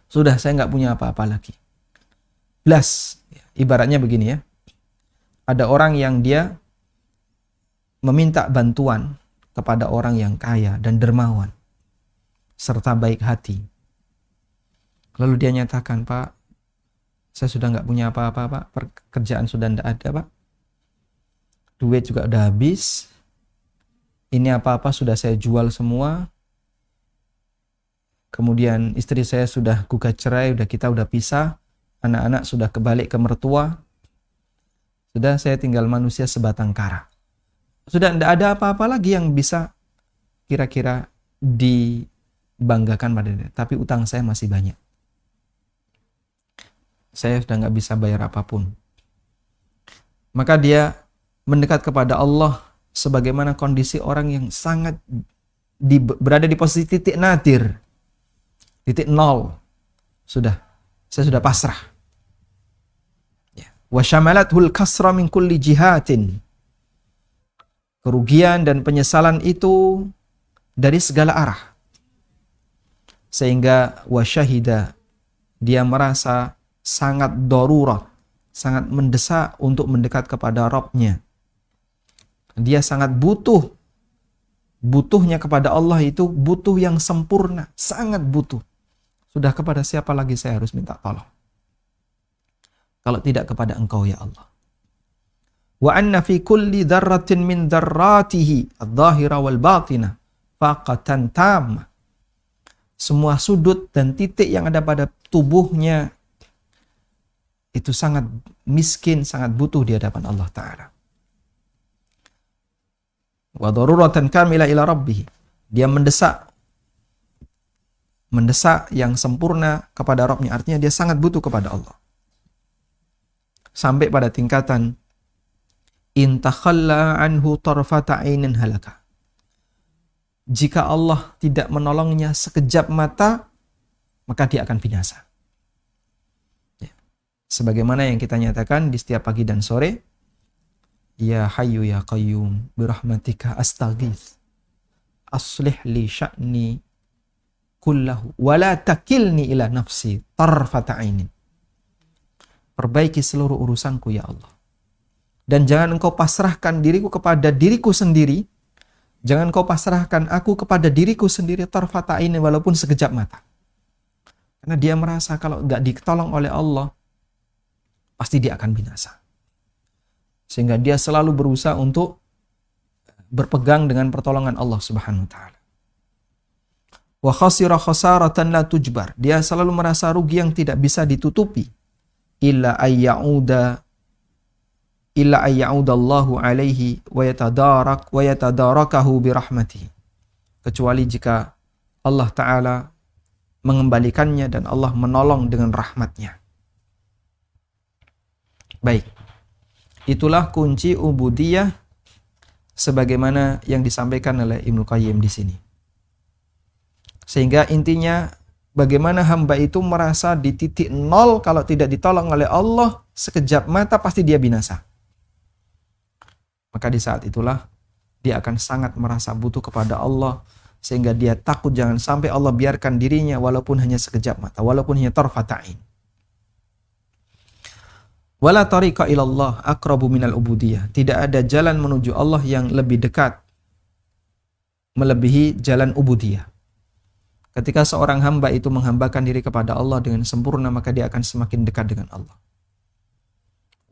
C: Sudah, saya nggak punya apa-apa lagi. Blas, ibaratnya begini ya. Ada orang yang dia meminta bantuan kepada orang yang kaya dan dermawan, serta baik hati. Lalu dia nyatakan, Pak, saya sudah nggak punya apa-apa, Pak. Pekerjaan sudah nggak ada, Pak. Duit juga udah habis. Ini apa-apa sudah saya jual semua. Kemudian istri saya sudah gugat cerai, kita udah pisah. Anak-anak sudah kebalik ke mertua. Sudah saya tinggal manusia sebatang kara. Sudah tidak ada apa-apa lagi yang bisa kira-kira dibanggakan pada dia. Tapi utang saya masih banyak. Saya sudah nggak bisa bayar apapun. Maka dia mendekat kepada Allah sebagaimana kondisi orang yang sangat berada di posisi titik nadir. Titik nol. Saya sudah pasrah. Wa syamalathul kasra min kulli jihatin. Kerugian dan penyesalan itu dari segala arah. Sehingga wa syahida, dia merasa sangat darurat, sangat mendesak untuk mendekat kepada Rabb-nya. Dia sangat butuh. Butuhnya kepada Allah itu butuh yang sempurna, sangat butuh. Sudah kepada siapa lagi saya harus minta tolong? Kalau tidak kepada Engkau ya Allah. Wa anna fi kulli dzarratin min dzarratihi adh-dhahira wal batinah faqatan tamma. Semua sudut dan titik yang ada pada tubuhnya itu sangat miskin, sangat butuh di hadapan Allah Ta'ala. Wa daruratan kamila ila rabbih. Dia mendesak yang sempurna kepada Rabb-nya. Artinya dia sangat butuh kepada Allah. Sampai pada tingkatan in takhalla anhu tarfata ainin halaka. Jika Allah tidak menolongnya sekejap mata, maka dia akan binasa. Sebagaimana yang kita nyatakan di setiap pagi dan sore, ya hayyu ya qayyum birahmatika astaghits aslih li sya'ni kullahu wa la takilni ila nafsi tarfata ainin. Perbaiki seluruh urusanku ya Allah, dan jangan engkau pasrahkan diriku kepada diriku sendiri, jangan engkau pasrahkan aku kepada diriku sendiri tarfata ainin, walaupun sekejap mata. Karena dia merasa kalau enggak ditolong oleh Allah, pasti dia akan binasa. Sehingga dia selalu berusaha untuk berpegang dengan pertolongan Allah Subhanahu wa taala. Wa khasira khasaratan la tujbar. Dia selalu merasa rugi yang tidak bisa ditutupi. Illa ayya'udallahu alaihi wa yatadarakahu birahmatihi. Kecuali jika Allah taala mengembalikannya dan Allah menolong dengan rahmatnya. Baik, itulah kunci ubudiyah sebagaimana yang disampaikan oleh Ibnu Qayyim di sini. Sehingga intinya bagaimana hamba itu merasa di titik nol, kalau tidak ditolong oleh Allah sekejap mata pasti dia binasa. Maka di saat itulah dia akan sangat merasa butuh kepada Allah, sehingga dia takut jangan sampai Allah biarkan dirinya walaupun hanya sekejap mata, walaupun hanya tarfata'in. Wala tariqa ilallah aqrabu minal ubudiyah. Tidak ada jalan menuju Allah yang lebih dekat melebihi jalan ubudiyah. Ketika seorang hamba itu menghambakan diri kepada Allah dengan sempurna, maka dia akan semakin dekat dengan Allah.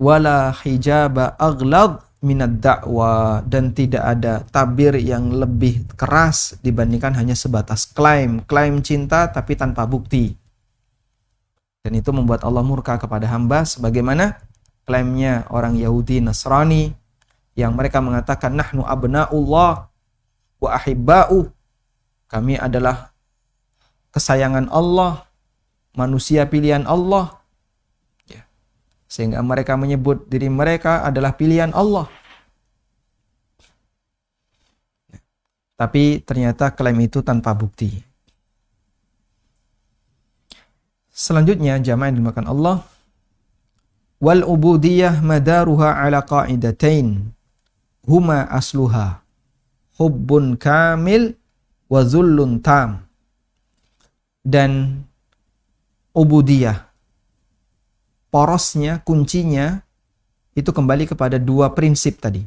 C: Wala hijaba aghlad minad da'wa. Dan tidak ada tabir yang lebih keras dibandingkan hanya sebatas klaim cinta tapi tanpa bukti. Dan itu membuat Allah murka kepada hamba, sebagaimana klaimnya orang Yahudi Nasrani yang mereka mengatakan nahnu abna'ullah wa ahibba'u. Kami adalah kesayangan Allah, manusia pilihan Allah. Ya. Sehingga mereka menyebut diri mereka adalah pilihan Allah. Ya. Tapi ternyata klaim itu tanpa bukti. Selanjutnya jamaah yang dimakan Allah, wal ubudiyah madaruha ala qa'idatain huma asluha hubbun kamil wa dhullun tam. Dan ubudiyah, porosnya, kuncinya itu kembali kepada dua prinsip tadi.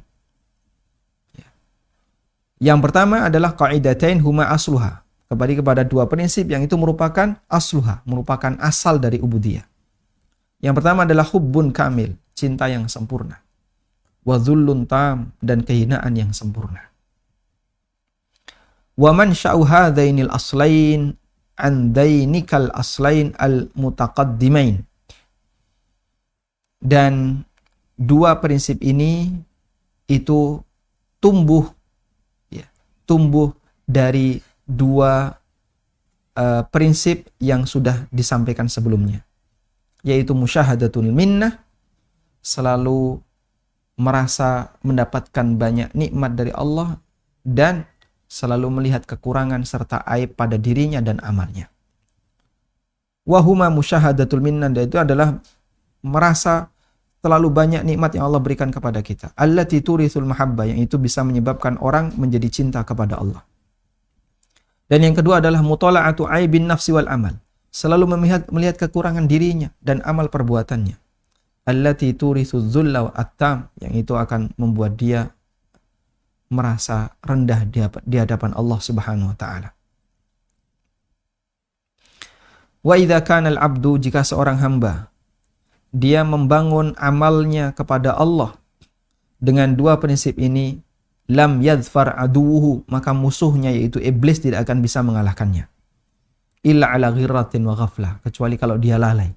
C: Yang pertama adalah qa'idatain huma asluha, kembali kepada dua prinsip yang itu merupakan asluha, merupakan asal dari ubudiyah. Yang pertama adalah hubbun kamil, cinta yang sempurna. Wa dhullun tam, dan kehinaan yang sempurna. Wa man sya'u hadainil aslain an dainikal aslain al mutaqaddimain. Dan dua prinsip ini itu tumbuh dari dua prinsip yang sudah disampaikan sebelumnya, yaitu musyahadatul minnah, selalu merasa mendapatkan banyak nikmat dari Allah, dan selalu melihat kekurangan serta aib pada dirinya dan amalnya. Wahuma musyahadatul minnah, dan itu adalah merasa terlalu banyak nikmat yang Allah berikan kepada kita. Allati turithul mahabbah, yang itu bisa menyebabkan orang menjadi cinta kepada Allah. Dan yang kedua adalah mutala'atu aibin nafsi wal amal, selalu melihat kekurangan dirinya dan amal perbuatannya. Allati turithu dzulla wa attam, yang itu akan membuat dia merasa rendah di hadapan Allah Subhanahu wa taala. Wa idza kana al-'abdu, jika seorang hamba dia membangun amalnya kepada Allah dengan dua prinsip ini, lam yadhfar aduwuhu, maka musuhnya yaitu iblis tidak akan bisa mengalahkannya. Illa ala ghirratin wa ghaflah, kecuali kalau dia lalai.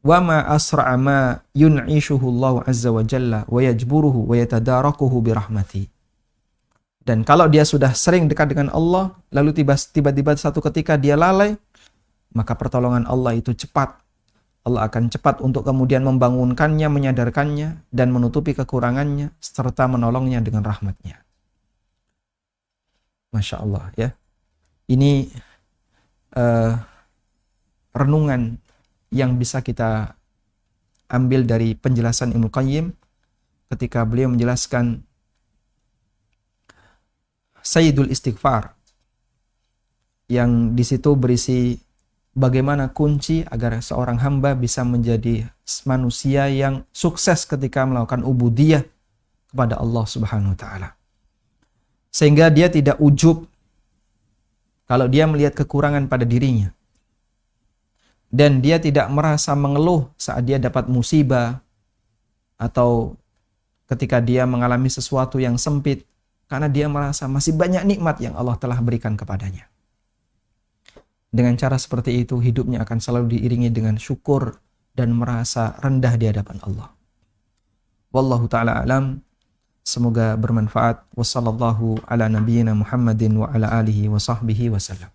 C: Wa ma asra'a ma yun'ishuhu Allah azza wa jalla wa yajburuhu wa yatadarakuhu birahmati. Dan kalau dia sudah sering dekat dengan Allah, lalu tiba-tiba satu ketika dia lalai, maka pertolongan Allah itu cepat. Allah akan cepat untuk kemudian membangunkannya, menyadarkannya, dan menutupi kekurangannya, serta menolongnya dengan rahmatnya. Masya Allah ya. Ini renungan yang bisa kita ambil dari penjelasan Ibnu Qayyim ketika beliau menjelaskan Sayyidul Istighfar, yang di situ berisi bagaimana kunci agar seorang hamba bisa menjadi manusia yang sukses ketika melakukan ubudiyah kepada Allah Subhanahu wa taala. Sehingga dia tidak ujub kalau dia melihat kekurangan pada dirinya. Dan dia tidak merasa mengeluh saat dia dapat musibah atau ketika dia mengalami sesuatu yang sempit, karena dia merasa masih banyak nikmat yang Allah telah berikan kepadanya. Dengan cara seperti itu, hidupnya akan selalu diiringi dengan syukur dan merasa rendah di hadapan Allah. Wallahu ta'ala alam. Semoga bermanfaat. Wassallallahu ala nabiyyina Muhammadin wa ala alihi wa sahbihi wasallam.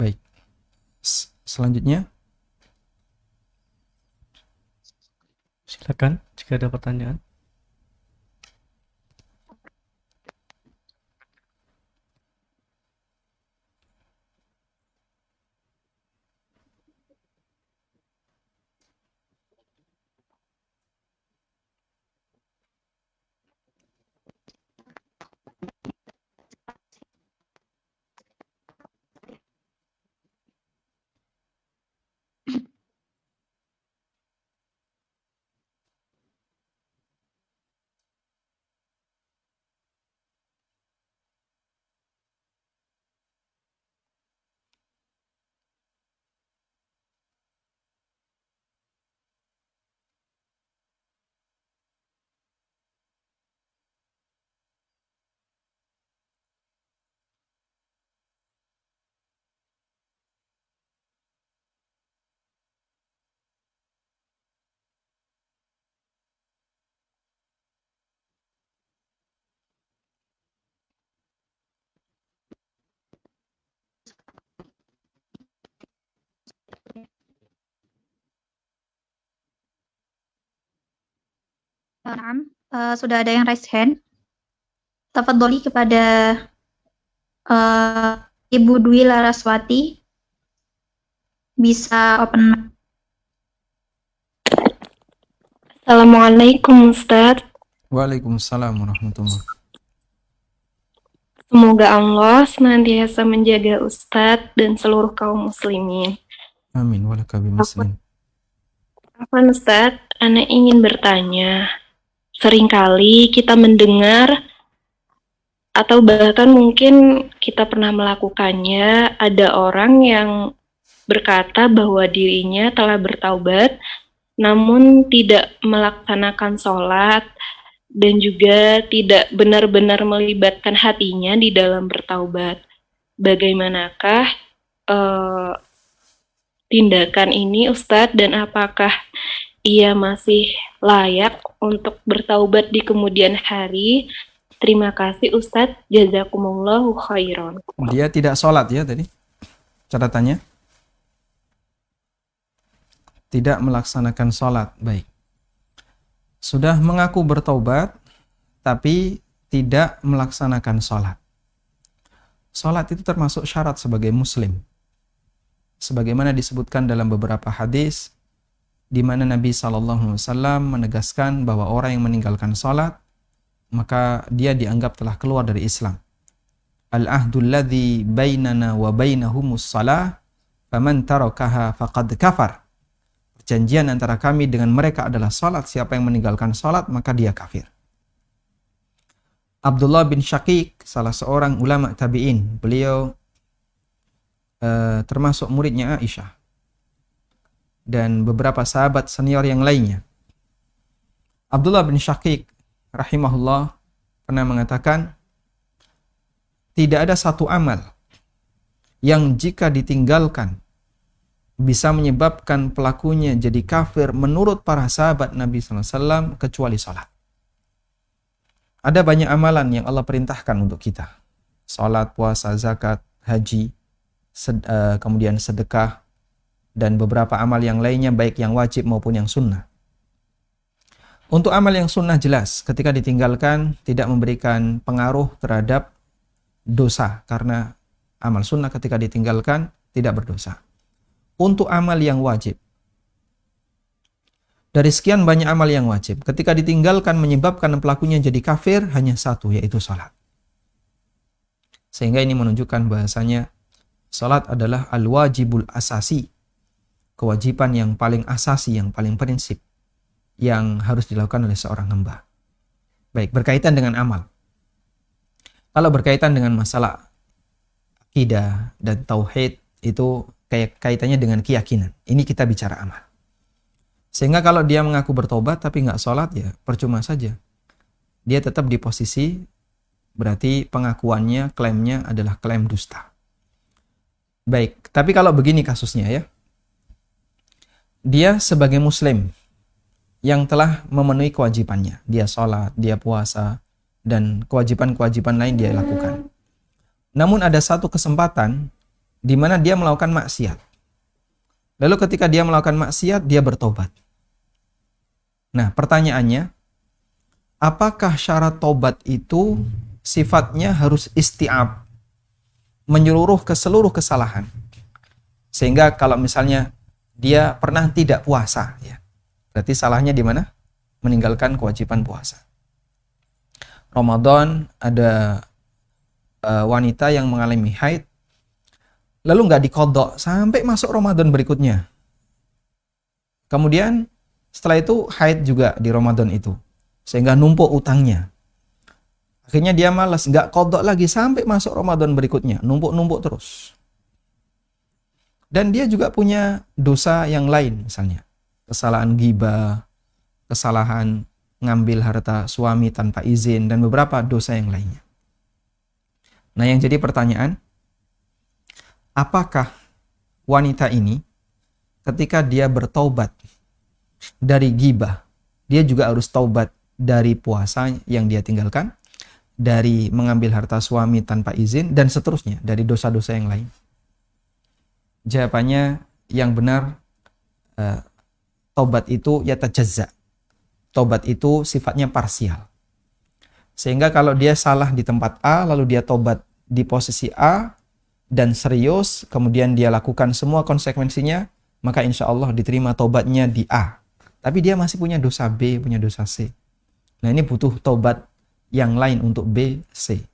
C: Baik. Selanjutnya,
B: silakan jika ada pertanyaan.
D: Naam, sudah ada yang raise hand. Tafadholi kepada Ibu Dwi Laraswati. Bisa open mic.
E: Assalamualaikum Ustadz.
C: Waalaikumsalam warahmatullahi wabarakatuh.
E: Semoga Allah senantiasa menjaga Ustadz dan seluruh kaum muslimin.
C: Amin. Walakabi muslim.
E: Afwan Ustadz, Ana ingin bertanya. Seringkali kita mendengar atau bahkan mungkin kita pernah melakukannya, ada orang yang berkata bahwa dirinya telah bertaubat namun tidak melaksanakan sholat dan juga tidak benar-benar melibatkan hatinya di dalam bertaubat. Bagaimanakah eh, tindakan ini Ustadz, dan apakah ia masih layak untuk bertaubat di kemudian hari? Terima kasih Ustadz, jazakumullahu khairan.
C: Dia tidak sholat ya tadi catatannya, tidak melaksanakan sholat. Baik, sudah mengaku bertaubat tapi tidak melaksanakan sholat. Sholat itu termasuk syarat sebagai muslim, sebagaimana disebutkan dalam beberapa hadis di mana Nabi SAW menegaskan bahwa orang yang meninggalkan sholat maka dia dianggap telah keluar dari Islam. Al-ahdul ladzi bainana wa bainahumus shalah faman tarakaha faqad kafar. Perjanjian antara kami dengan mereka adalah salat. Siapa yang meninggalkan salat maka dia kafir. Abdullah bin Syaqiq, salah seorang ulama tabi'in, beliau termasuk muridnya Aisyah dan beberapa sahabat senior yang lainnya. Abdullah bin Syaqiq rahimahullah pernah mengatakan, tidak ada satu amal yang jika ditinggalkan bisa menyebabkan pelakunya jadi kafir menurut para sahabat Nabi SAW kecuali salat. Ada banyak amalan yang Allah perintahkan untuk kita. Salat, puasa, zakat, haji, kemudian sedekah, dan beberapa amal yang lainnya baik yang wajib maupun yang sunnah. Untuk amal yang sunnah jelas, ketika ditinggalkan tidak memberikan pengaruh terhadap dosa, karena amal sunnah ketika ditinggalkan tidak berdosa. Untuk amal yang wajib, dari sekian banyak amal yang wajib, ketika ditinggalkan menyebabkan pelakunya jadi kafir, hanya satu, yaitu salat. Sehingga ini menunjukkan bahasanya salat adalah al-wajibul asasi, kewajiban yang paling asasi, yang paling prinsip, yang harus dilakukan oleh seorang hamba. Baik, berkaitan dengan amal. Kalau berkaitan dengan masalah akidah dan tauhid, itu kaitannya dengan keyakinan. Ini kita bicara amal. Sehingga kalau dia mengaku bertobat tapi nggak sholat, ya percuma saja. Dia tetap di posisi, berarti pengakuannya, klaimnya adalah klaim dusta. Baik, tapi kalau begini kasusnya ya. Dia sebagai muslim yang telah memenuhi kewajibannya. Dia sholat, dia puasa, dan kewajiban-kewajiban lain dia lakukan. Namun ada satu kesempatan di mana dia melakukan maksiat. Lalu ketika dia melakukan maksiat, dia bertobat. Nah, pertanyaannya, apakah syarat tobat itu sifatnya harus isti'ab, menyeluruh ke seluruh kesalahan? Sehingga kalau misalnya dia pernah tidak puasa, ya, berarti salahnya di mana? Meninggalkan kewajiban puasa. Ramadan ada wanita yang mengalami haid, lalu nggak diqadha sampai masuk Ramadan berikutnya. Kemudian setelah itu haid juga di Ramadan itu, sehingga numpuk utangnya. Akhirnya dia malas, nggak qadha lagi sampai masuk Ramadan berikutnya, numpuk-numpuk terus. Dan dia juga punya dosa yang lain, misalnya kesalahan ghibah, kesalahan ngambil harta suami tanpa izin, dan beberapa dosa yang lainnya. Nah, yang jadi pertanyaan, apakah wanita ini ketika dia bertaubat dari ghibah, dia juga harus taubat dari puasa yang dia tinggalkan, dari mengambil harta suami tanpa izin, dan seterusnya, dari dosa-dosa yang lain? Jawabannya yang benar, taubat itu yatajazza. Taubat itu sifatnya parsial. Sehingga kalau dia salah di tempat A, lalu dia taubat di posisi A, dan serius, kemudian dia lakukan semua konsekuensinya, maka insya Allah diterima taubatnya di A. Tapi dia masih punya dosa B, punya dosa C. Nah, ini butuh taubat yang lain untuk B, C.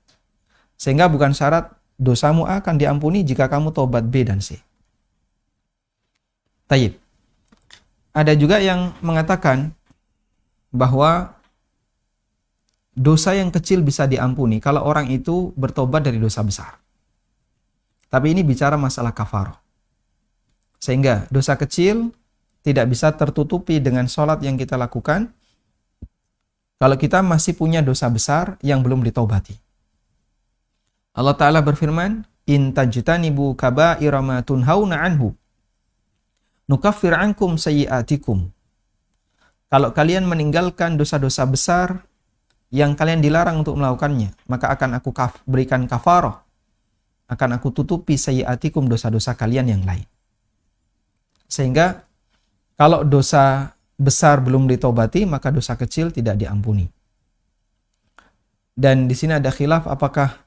C: Sehingga bukan syarat dosamu A akan diampuni jika kamu taubat B dan C. Tayyib. ada juga yang mengatakan bahwa dosa yang kecil bisa diampuni kalau orang itu bertobat dari dosa besar. Tapi ini bicara masalah kafarah. Sehingga dosa kecil tidak bisa tertutupi dengan sholat yang kita lakukan kalau kita masih punya dosa besar yang belum ditobati. Allah Ta'ala berfirman, in tajtanibu kaba'ira ma tunhauna anhu nukaffir ankum sayyi'atikum. Kalau kalian meninggalkan dosa-dosa besar yang kalian dilarang untuk melakukannya, maka akan aku berikan kafarah, akan aku tutupi sayyi'atikum, dosa-dosa kalian yang lain. Sehingga kalau dosa besar belum ditobati, maka dosa kecil tidak diampuni. Dan di sini ada khilaf apakah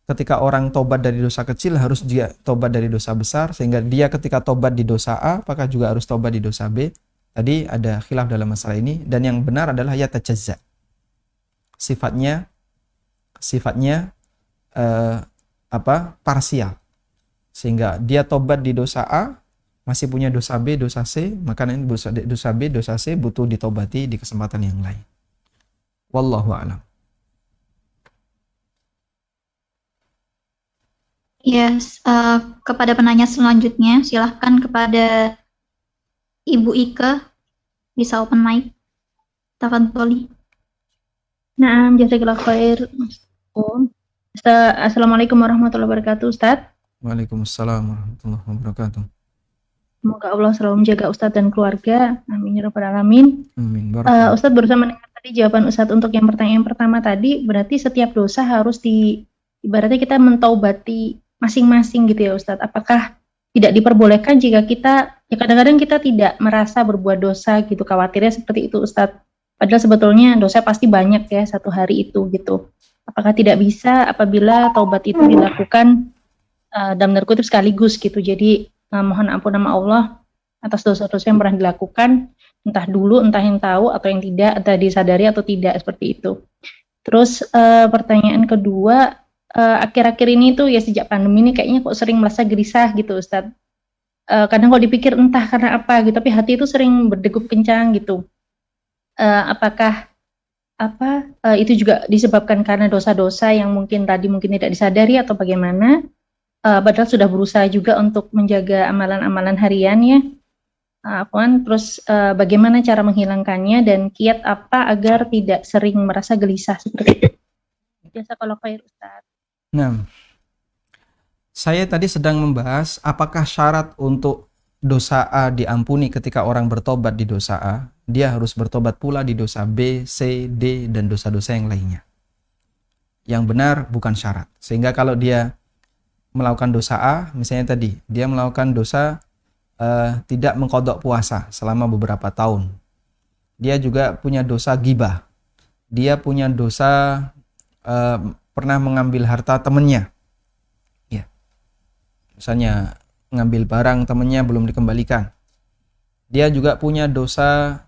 C: ketika orang tobat dari dosa kecil harus dia tobat dari dosa besar, sehingga dia ketika tobat di dosa A apakah juga harus tobat di dosa B. Tadi ada khilaf dalam masalah ini, dan yang benar adalah yatajazza. Sifatnya parsial. Sehingga dia tobat di dosa A, masih punya dosa B, dosa C, maka nanti dosa B, dosa C butuh ditobati di kesempatan yang lain. Wallahu a'lam.
D: Yes, kepada penanya selanjutnya, silahkan kepada Ibu Ike, bisa open mic. Tafadholi.
B: Nah, jazakallahu khair. Assalamualaikum warahmatullahi wabarakatuh, Ustaz.
C: Waalaikumsalam warahmatullahi wabarakatuh.
B: Semoga Allah selalu menjaga Ustaz dan keluarga. Amin ya rabbal alamin.
C: Amin.
B: Ustaz barusan mendengar tadi jawaban Ustaz untuk yang pertanyaan pertama tadi, berarti setiap dosa harus ibaratnya kita mentaubati masing-masing gitu ya Ustaz. Apakah tidak diperbolehkan jika kita, ya kadang-kadang kita tidak merasa berbuat dosa gitu, khawatirnya seperti itu Ustaz. Padahal sebetulnya dosa pasti banyak ya satu hari itu gitu. Apakah tidak bisa apabila taubat itu dilakukan dalam tanda kutip sekaligus gitu. Jadi mohon ampun nama Allah atas dosa-dosa yang pernah dilakukan, entah dulu, entah yang tahu atau yang tidak, entah disadari atau tidak, seperti itu. Terus pertanyaan kedua, akhir-akhir ini tuh ya sejak pandemi ini kayaknya kok sering merasa gelisah gitu Ustadz. Kadang kalau dipikir entah karena apa gitu, tapi hati itu sering berdegup kencang gitu. Apakah itu juga disebabkan karena dosa-dosa yang mungkin tidak disadari atau bagaimana? Padahal sudah berusaha juga untuk menjaga amalan-amalan harian ya. Terus bagaimana cara menghilangkannya dan kiat apa agar tidak sering merasa gelisah seperti itu? Biasa kalau khair Ustaz.
C: Nah, saya tadi sedang membahas apakah syarat untuk dosa A diampuni ketika orang bertobat di dosa A, dia harus bertobat pula di dosa B, C, D, dan dosa-dosa yang lainnya. Yang benar bukan syarat. Sehingga kalau dia melakukan dosa A, misalnya tadi, dia melakukan dosa tidak mengqadha puasa selama beberapa tahun. Dia juga punya dosa ghibah. Dia punya dosa pernah mengambil harta temannya. Ya. Misalnya ngambil barang temannya belum dikembalikan. Dia juga punya dosa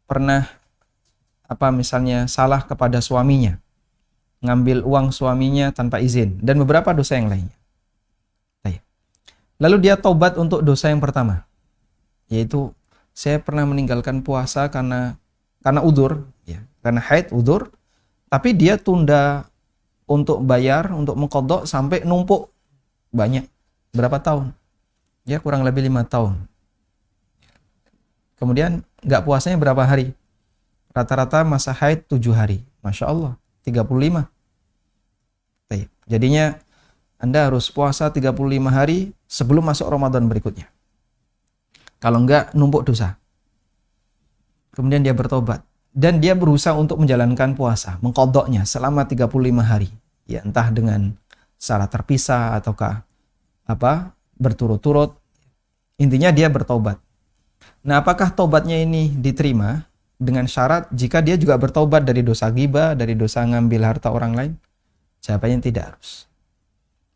C: pernah misalnya salah kepada suaminya. Ngambil uang suaminya tanpa izin dan beberapa dosa yang lainnya. Lalu dia taubat untuk dosa yang pertama, yaitu saya pernah meninggalkan puasa karena udzur, ya, karena haid udzur, tapi dia tunda untuk bayar, untuk mengqadha sampai numpuk banyak, berapa tahun? Ya kurang lebih 5 tahun. Kemudian nggak puasanya berapa hari? Rata-rata masa haid 7 hari, Masya Allah, 35. Jadinya Anda harus puasa 35 hari sebelum masuk Ramadan berikutnya. Kalau enggak, numpuk dosa. Kemudian dia bertobat. Dan dia berusaha untuk menjalankan puasa, mengqadhanya selama 35 hari. Ya, entah dengan secara terpisah ataukah berturut-turut. Intinya dia bertobat. Nah, apakah tobatnya ini diterima? Dengan syarat jika dia juga bertobat dari dosa ghibah, dari dosa ngambil harta orang lain? Jawabannya tidak harus.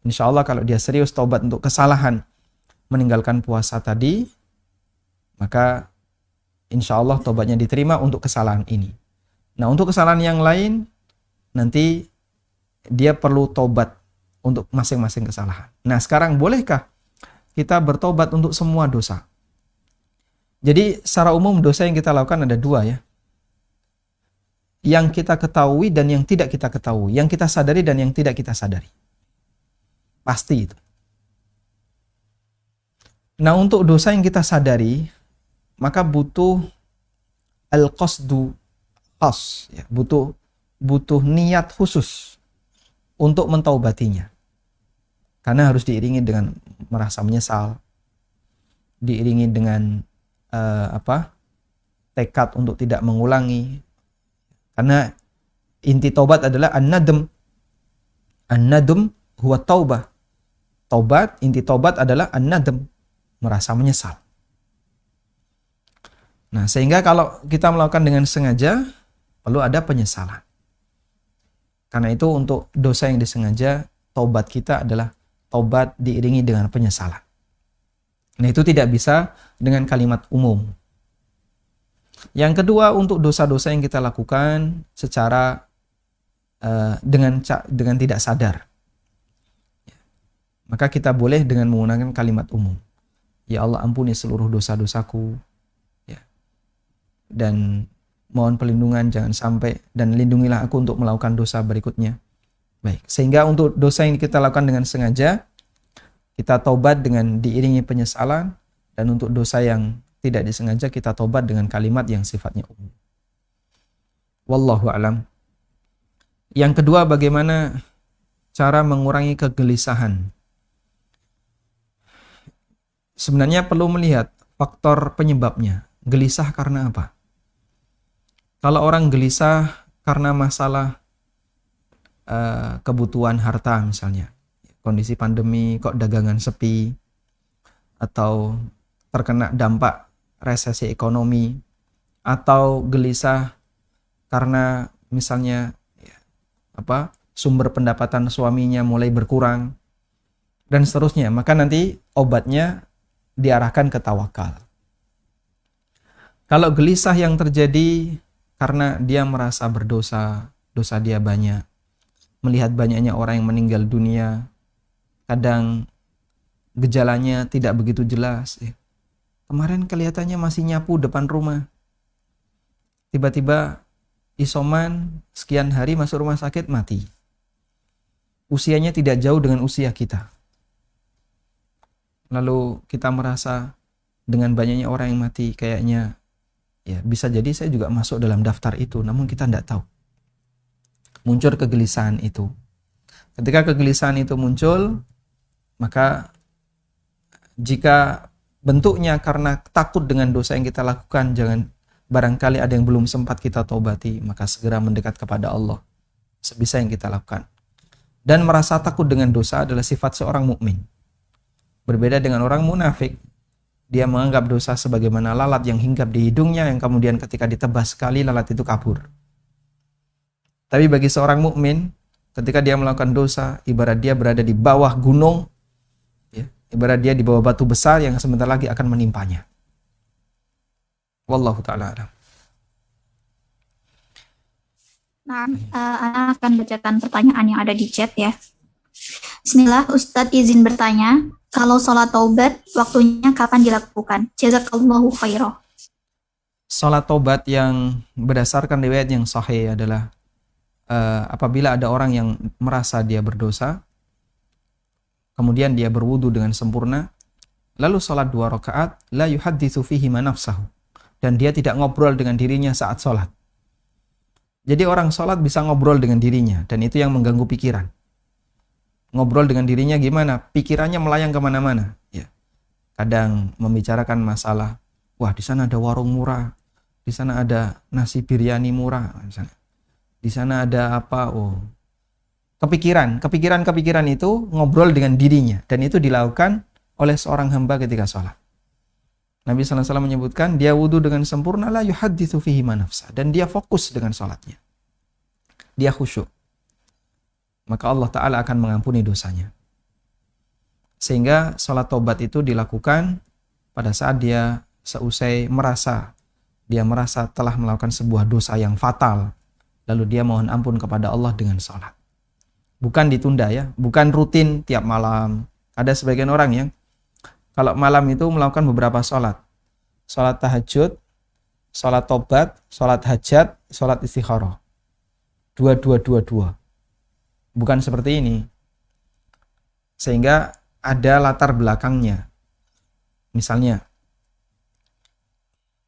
C: Insya Allah kalau dia serius taubat untuk kesalahan meninggalkan puasa tadi, maka insya Allah taubatnya diterima untuk kesalahan ini. Nah, untuk kesalahan yang lain, nanti dia perlu taubat untuk masing-masing kesalahan. Nah, sekarang bolehkah kita bertobat untuk semua dosa? Jadi secara umum dosa yang kita lakukan ada dua ya. Yang kita ketahui dan yang tidak kita ketahui. Yang kita sadari dan yang tidak kita sadari. Pasti itu. Nah, untuk dosa yang kita sadari, maka butuh al-qasdu khas, ya, butuh niat khusus untuk mentaubatinya. Karena harus diiringi dengan merasa menyesal, diiringi dengan tekad untuk tidak mengulangi. Karena inti taubat adalah an-nadm. An-nadm huwa taubah. Taubat, inti taubat adalah an-nadm, merasa menyesal. Nah, sehingga kalau kita melakukan dengan sengaja, perlu ada penyesalan. Karena itu untuk dosa yang disengaja, taubat kita adalah taubat diiringi dengan penyesalan. Nah, itu tidak bisa dengan kalimat umum. Yang kedua, untuk dosa-dosa yang kita lakukan secara dengan tidak sadar, maka kita boleh dengan menggunakan kalimat umum. Ya Allah, ampuni seluruh dosa-dosaku, ya, dan mohon perlindungan jangan sampai, dan lindungilah aku untuk melakukan dosa berikutnya. Baik, sehingga untuk dosa yang kita lakukan dengan sengaja, kita taubat dengan diiringi penyesalan, dan untuk dosa yang tidak disengaja kita taubat dengan kalimat yang sifatnya umum. Wallahu a'lam. Yang kedua, bagaimana cara mengurangi kegelisahan? Sebenarnya perlu melihat faktor penyebabnya. Gelisah karena apa? Kalau orang gelisah karena masalah kebutuhan harta misalnya, kondisi pandemi kok dagangan sepi, atau terkena dampak resesi ekonomi, atau gelisah karena misalnya sumber pendapatan suaminya mulai berkurang, dan seterusnya, maka nanti obatnya diarahkan ke tawakal. Kalau gelisah yang terjadi karena dia merasa berdosa, dosa dia banyak, melihat banyaknya orang yang meninggal dunia, kadang gejalanya tidak begitu jelas. Kemarin kelihatannya masih nyapu depan rumah, tiba-tiba isoman sekian hari masuk rumah sakit mati. Usianya tidak jauh dengan usia kita. Lalu kita merasa dengan banyaknya orang yang mati, kayaknya ya bisa jadi saya juga masuk dalam daftar itu, namun kita tidak tahu. Muncul kegelisahan itu. Ketika kegelisahan itu muncul, maka jika bentuknya karena takut dengan dosa yang kita lakukan, jangan barangkali ada yang belum sempat kita taubati, maka segera mendekat kepada Allah sebisa yang kita lakukan. Dan merasa takut dengan dosa adalah sifat seorang mukmin. Berbeda dengan orang munafik, dia menganggap dosa sebagaimana lalat yang hinggap di hidungnya, yang kemudian ketika ditebas sekali lalat itu kabur. Tapi bagi seorang mukmin, ketika dia melakukan dosa, ibarat dia berada di bawah gunung, ya, ibarat dia di bawah batu besar yang sebentar lagi akan menimpanya. Wallahu ta'ala a'lam.
D: Nah, Ana akan bacakan pertanyaan yang ada di chat ya. Bismillah, Ustadz izin bertanya, kalau sholat taubat, waktunya kapan dilakukan? Jazakallahu khairan.
C: Sholat taubat yang berdasarkan riwayat yang sahih adalah apabila ada orang yang merasa dia berdosa, kemudian dia berwudu dengan sempurna, lalu sholat 2 rakaat, la yuhadditsu fihi ma nafsahu, dan dia tidak ngobrol dengan dirinya saat sholat. Jadi orang sholat bisa ngobrol dengan dirinya, dan itu yang mengganggu pikiran. Ngobrol dengan dirinya gimana? Pikirannya melayang kemana-mana. Ya. Kadang membicarakan masalah, wah di sana ada warung murah, di sana ada nasi biryani murah, misalnya. Di sana ada apa? Oh, kepikiran itu ngobrol dengan dirinya, dan itu dilakukan oleh seorang hamba ketika sholat. Nabi SAW menyebutkan dia wudu dengan sempurna, la yuhadditsu fihi ma nafsa, dan dia fokus dengan sholatnya. Dia khusyuk. Maka Allah Ta'ala akan mengampuni dosanya. Sehingga sholat taubat itu dilakukan pada saat dia seusai merasa telah melakukan sebuah dosa yang fatal, lalu dia mohon ampun kepada Allah dengan sholat. Bukan ditunda ya, bukan rutin tiap malam. Ada sebagian orang yang kalau malam itu melakukan beberapa sholat, sholat tahajud, sholat tobat, sholat hajat, sholat istikharah. Dua. Bukan seperti ini. Sehingga ada latar belakangnya. Misalnya,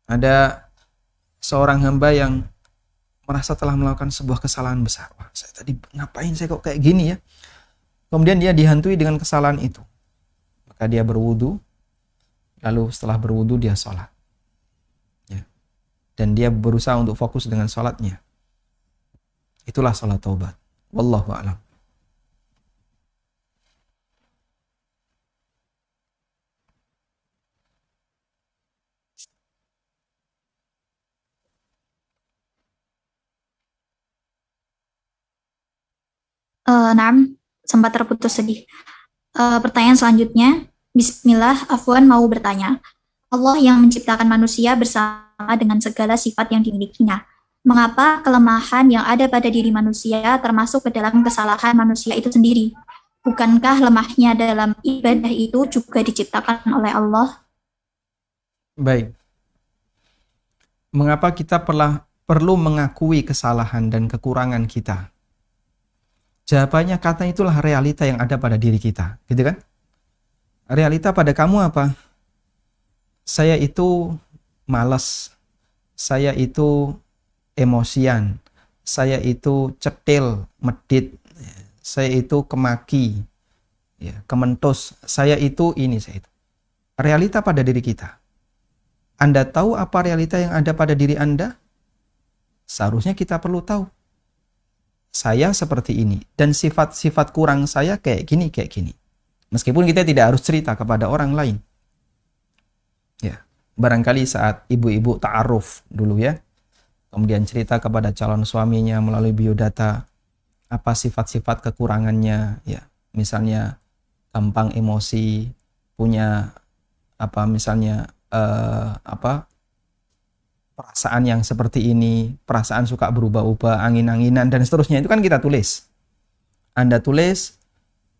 C: ada seorang hamba yang merasa telah melakukan sebuah kesalahan besar. Wah, saya tadi ngapain saya kok kayak gini ya? Kemudian dia dihantui dengan kesalahan itu. Maka dia berwudu, lalu setelah berwudu dia sholat. Ya. Dan dia berusaha untuk fokus dengan sholatnya. Itulah sholat taubat. Wallahu a'lam.
D: Naam, sempat terputus sedih. Pertanyaan selanjutnya, Bismillah, Afwan mau bertanya. Allah yang menciptakan manusia bersama dengan segala sifat yang dimilikinya. Mengapa kelemahan yang ada pada diri manusia termasuk ke dalam kesalahan manusia itu sendiri? Bukankah lemahnya dalam ibadah itu juga diciptakan oleh Allah?
C: Baik. Mengapa kita perlu mengakui kesalahan dan kekurangan kita? Jawabannya karena itulah realita yang ada pada diri kita, gitu kan? Realita pada kamu apa? Saya itu malas, saya itu emosian, saya itu cetil, medit, saya itu kemaki, ya, kementus, saya itu ini, saya itu. Realita pada diri kita. Anda tahu apa realita yang ada pada diri Anda? Seharusnya kita perlu tahu. Saya seperti ini dan sifat-sifat kurang saya kayak gini. Meskipun kita tidak harus cerita kepada orang lain. Ya, barangkali saat ibu-ibu ta'aruf dulu ya, kemudian cerita kepada calon suaminya melalui biodata apa sifat-sifat kekurangannya, ya. Misalnya gampang emosi, punya apa misalnya perasaan yang seperti ini, perasaan suka berubah-ubah, angin-anginan, dan seterusnya. Itu kan kita tulis. Anda tulis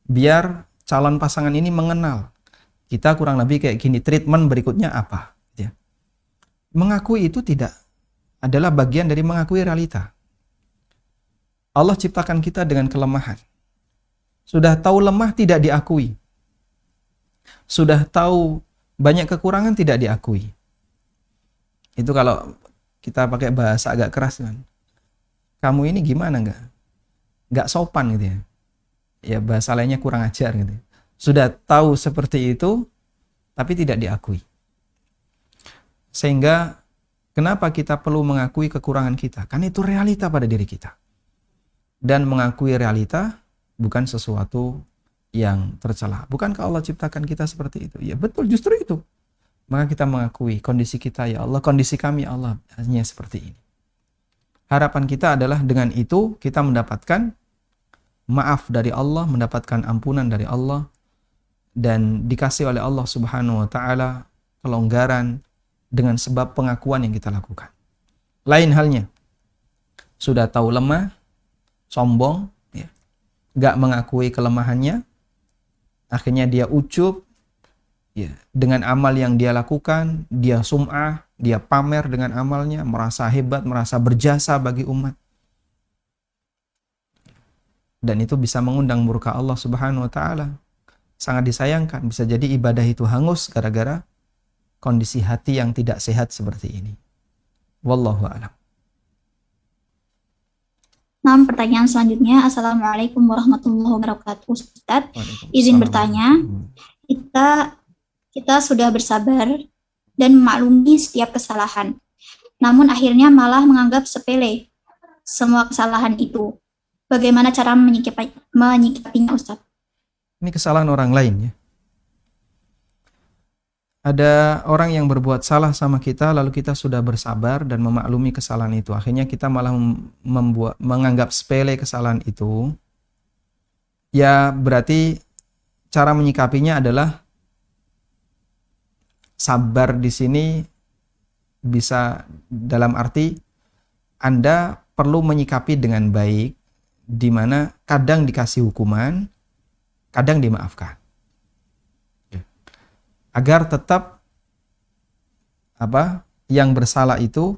C: biar calon pasangan ini mengenal. Kita kurang lebih kayak gini, treatment berikutnya apa. Ya. Mengakui itu tidak adalah bagian dari mengakui realita. Allah ciptakan kita dengan kelemahan. Sudah tahu lemah tidak diakui. Sudah tahu banyak kekurangan tidak diakui. Itu kalau kita pakai bahasa agak keras kan. Kamu ini gimana nggak sopan gitu ya. Ya bahasa lainnya kurang ajar gitu. Sudah tahu seperti itu tapi tidak diakui. Sehingga kenapa kita perlu mengakui kekurangan kita? Karena itu realita pada diri kita. Dan mengakui realita bukan sesuatu yang tercela. Bukankah Allah ciptakan kita seperti itu? Ya betul, justru itu. Maka kita mengakui kondisi kita, ya Allah, kondisi kami ya Allah hanya seperti ini. Harapan kita adalah dengan itu kita mendapatkan maaf dari Allah, mendapatkan ampunan dari Allah, dan dikasih oleh Allah Subhanahu wa Ta'ala kelonggaran dengan sebab pengakuan yang kita lakukan. Lain halnya, sudah tahu lemah, sombong, ya, gak mengakui kelemahannya, akhirnya dia ujub, ya, dengan amal yang dia lakukan, dia sum'ah, dia pamer dengan amalnya, merasa hebat, merasa berjasa bagi umat. Dan itu bisa mengundang murka Allah Subhanahu wa Ta'ala. Sangat disayangkan, bisa jadi ibadah itu hangus gara-gara kondisi hati yang tidak sehat seperti ini. Wallahu a'lam.
D: Nah, pertanyaan selanjutnya, Assalamualaikum warahmatullahi wabarakatuh. Ustadz, izin bertanya, kita sudah bersabar dan memaklumi setiap kesalahan. Namun akhirnya malah menganggap sepele semua kesalahan itu. Bagaimana cara menyikapinya, Ustadz?
C: Ini kesalahan orang lain ya. Ada orang yang berbuat salah sama kita, lalu kita sudah bersabar dan memaklumi kesalahan itu. Akhirnya kita malah menganggap sepele kesalahan itu. Ya berarti cara menyikapinya adalah sabar di sini bisa dalam arti Anda perlu menyikapi dengan baik, di mana kadang dikasih hukuman, kadang dimaafkan. Agar tetap yang bersalah itu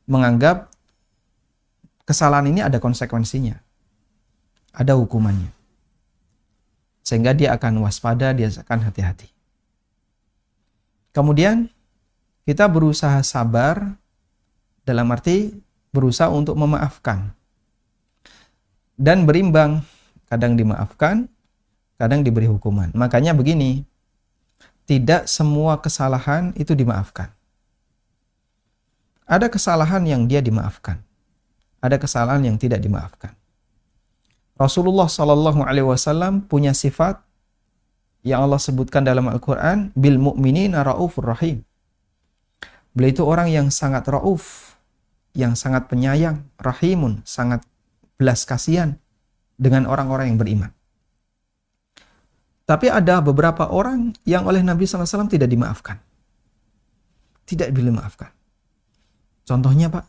C: menganggap kesalahan ini ada konsekuensinya, ada hukumannya. Sehingga dia akan waspada, dia akan hati-hati. Kemudian kita berusaha sabar, dalam arti berusaha untuk memaafkan. Dan berimbang, kadang dimaafkan, kadang diberi hukuman. Makanya begini, tidak semua kesalahan itu dimaafkan. Ada kesalahan yang dia dimaafkan, ada kesalahan yang tidak dimaafkan. Rasulullah SAW punya sifat yang Allah sebutkan dalam Al-Quran, bil mu'minina raufur rahim. Beliau itu orang yang sangat rauf, yang sangat penyayang, rahimun, sangat belas kasihan dengan orang-orang yang beriman. Tapi ada beberapa orang yang oleh Nabi SAW tidak dimaafkan. Tidak dimaafkan. Contohnya Pak,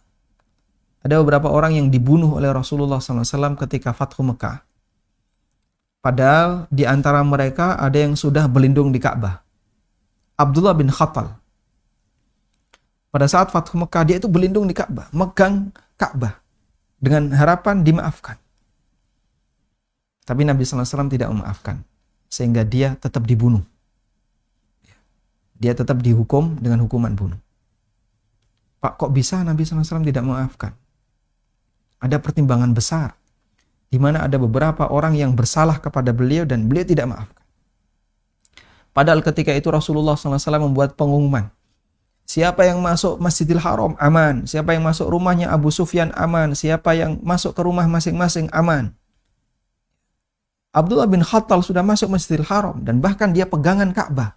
C: ada beberapa orang yang dibunuh oleh Rasulullah SAW ketika Fathu Mekah. Padahal di antara mereka ada yang sudah berlindung di Ka'bah. Abdullah bin Khattal. Pada saat Fathu Mekah dia itu berlindung di Ka'bah, megang Ka'bah dengan harapan dimaafkan. Tapi Nabi SAW tidak memaafkan, sehingga dia tetap dibunuh. Dia tetap dihukum dengan hukuman bunuh. Pak, kok bisa Nabi SAW tidak memaafkan? Ada pertimbangan besar, di mana ada beberapa orang yang bersalah kepada beliau dan beliau tidak maafkan. Padahal ketika itu Rasulullah SAW membuat pengumuman, siapa yang masuk Masjidil Haram aman, siapa yang masuk rumahnya Abu Sufyan aman, siapa yang masuk ke rumah masing-masing aman. Abdullah bin Khattal sudah masuk Masjidil Haram dan bahkan dia pegangan Ka'bah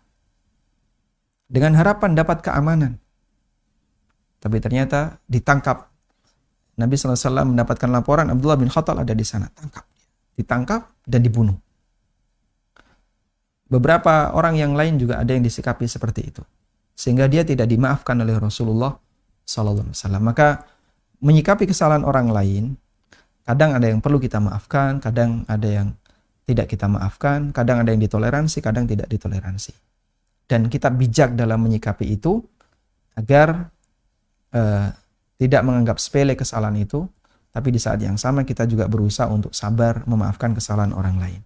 C: dengan harapan dapat keamanan. Tapi ternyata ditangkap. Nabi SAW mendapatkan laporan Abdullah bin Khattal ada di sana. Ditangkap dan dibunuh. Beberapa orang yang lain juga ada yang disikapi seperti itu. Sehingga dia tidak dimaafkan oleh Rasulullah SAW. Maka menyikapi kesalahan orang lain, kadang ada yang perlu kita maafkan, kadang ada yang tidak kita maafkan, kadang ada yang ditoleransi, kadang tidak ditoleransi. Dan kita bijak dalam menyikapi itu agar tidak menganggap sepele kesalahan itu, tapi di saat yang sama kita juga berusaha untuk sabar memaafkan kesalahan orang lain.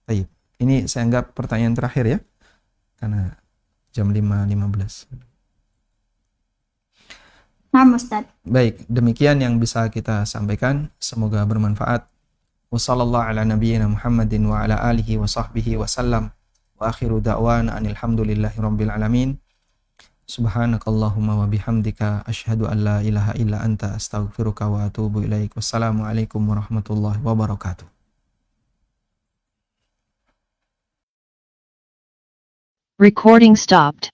C: Baik, ini saya anggap pertanyaan terakhir ya, karena jam 5.15.
D: Nah, Ustaz.
C: Baik, demikian yang bisa kita sampaikan. Semoga bermanfaat. Wassallallahu ala nabiyyina Muhammadin wa ala alihi wa sahbihi wa sallam. Wa akhiru da'wana anil hamdulillahi rabbil alamin. Subhanakallahumma wa bihamdika asyhadu an la ilaha illa anta astaghfiruka wa atubu ilaik. Wassalamualaikum warahmatullahi wabarakatuh.
A: Recording stopped.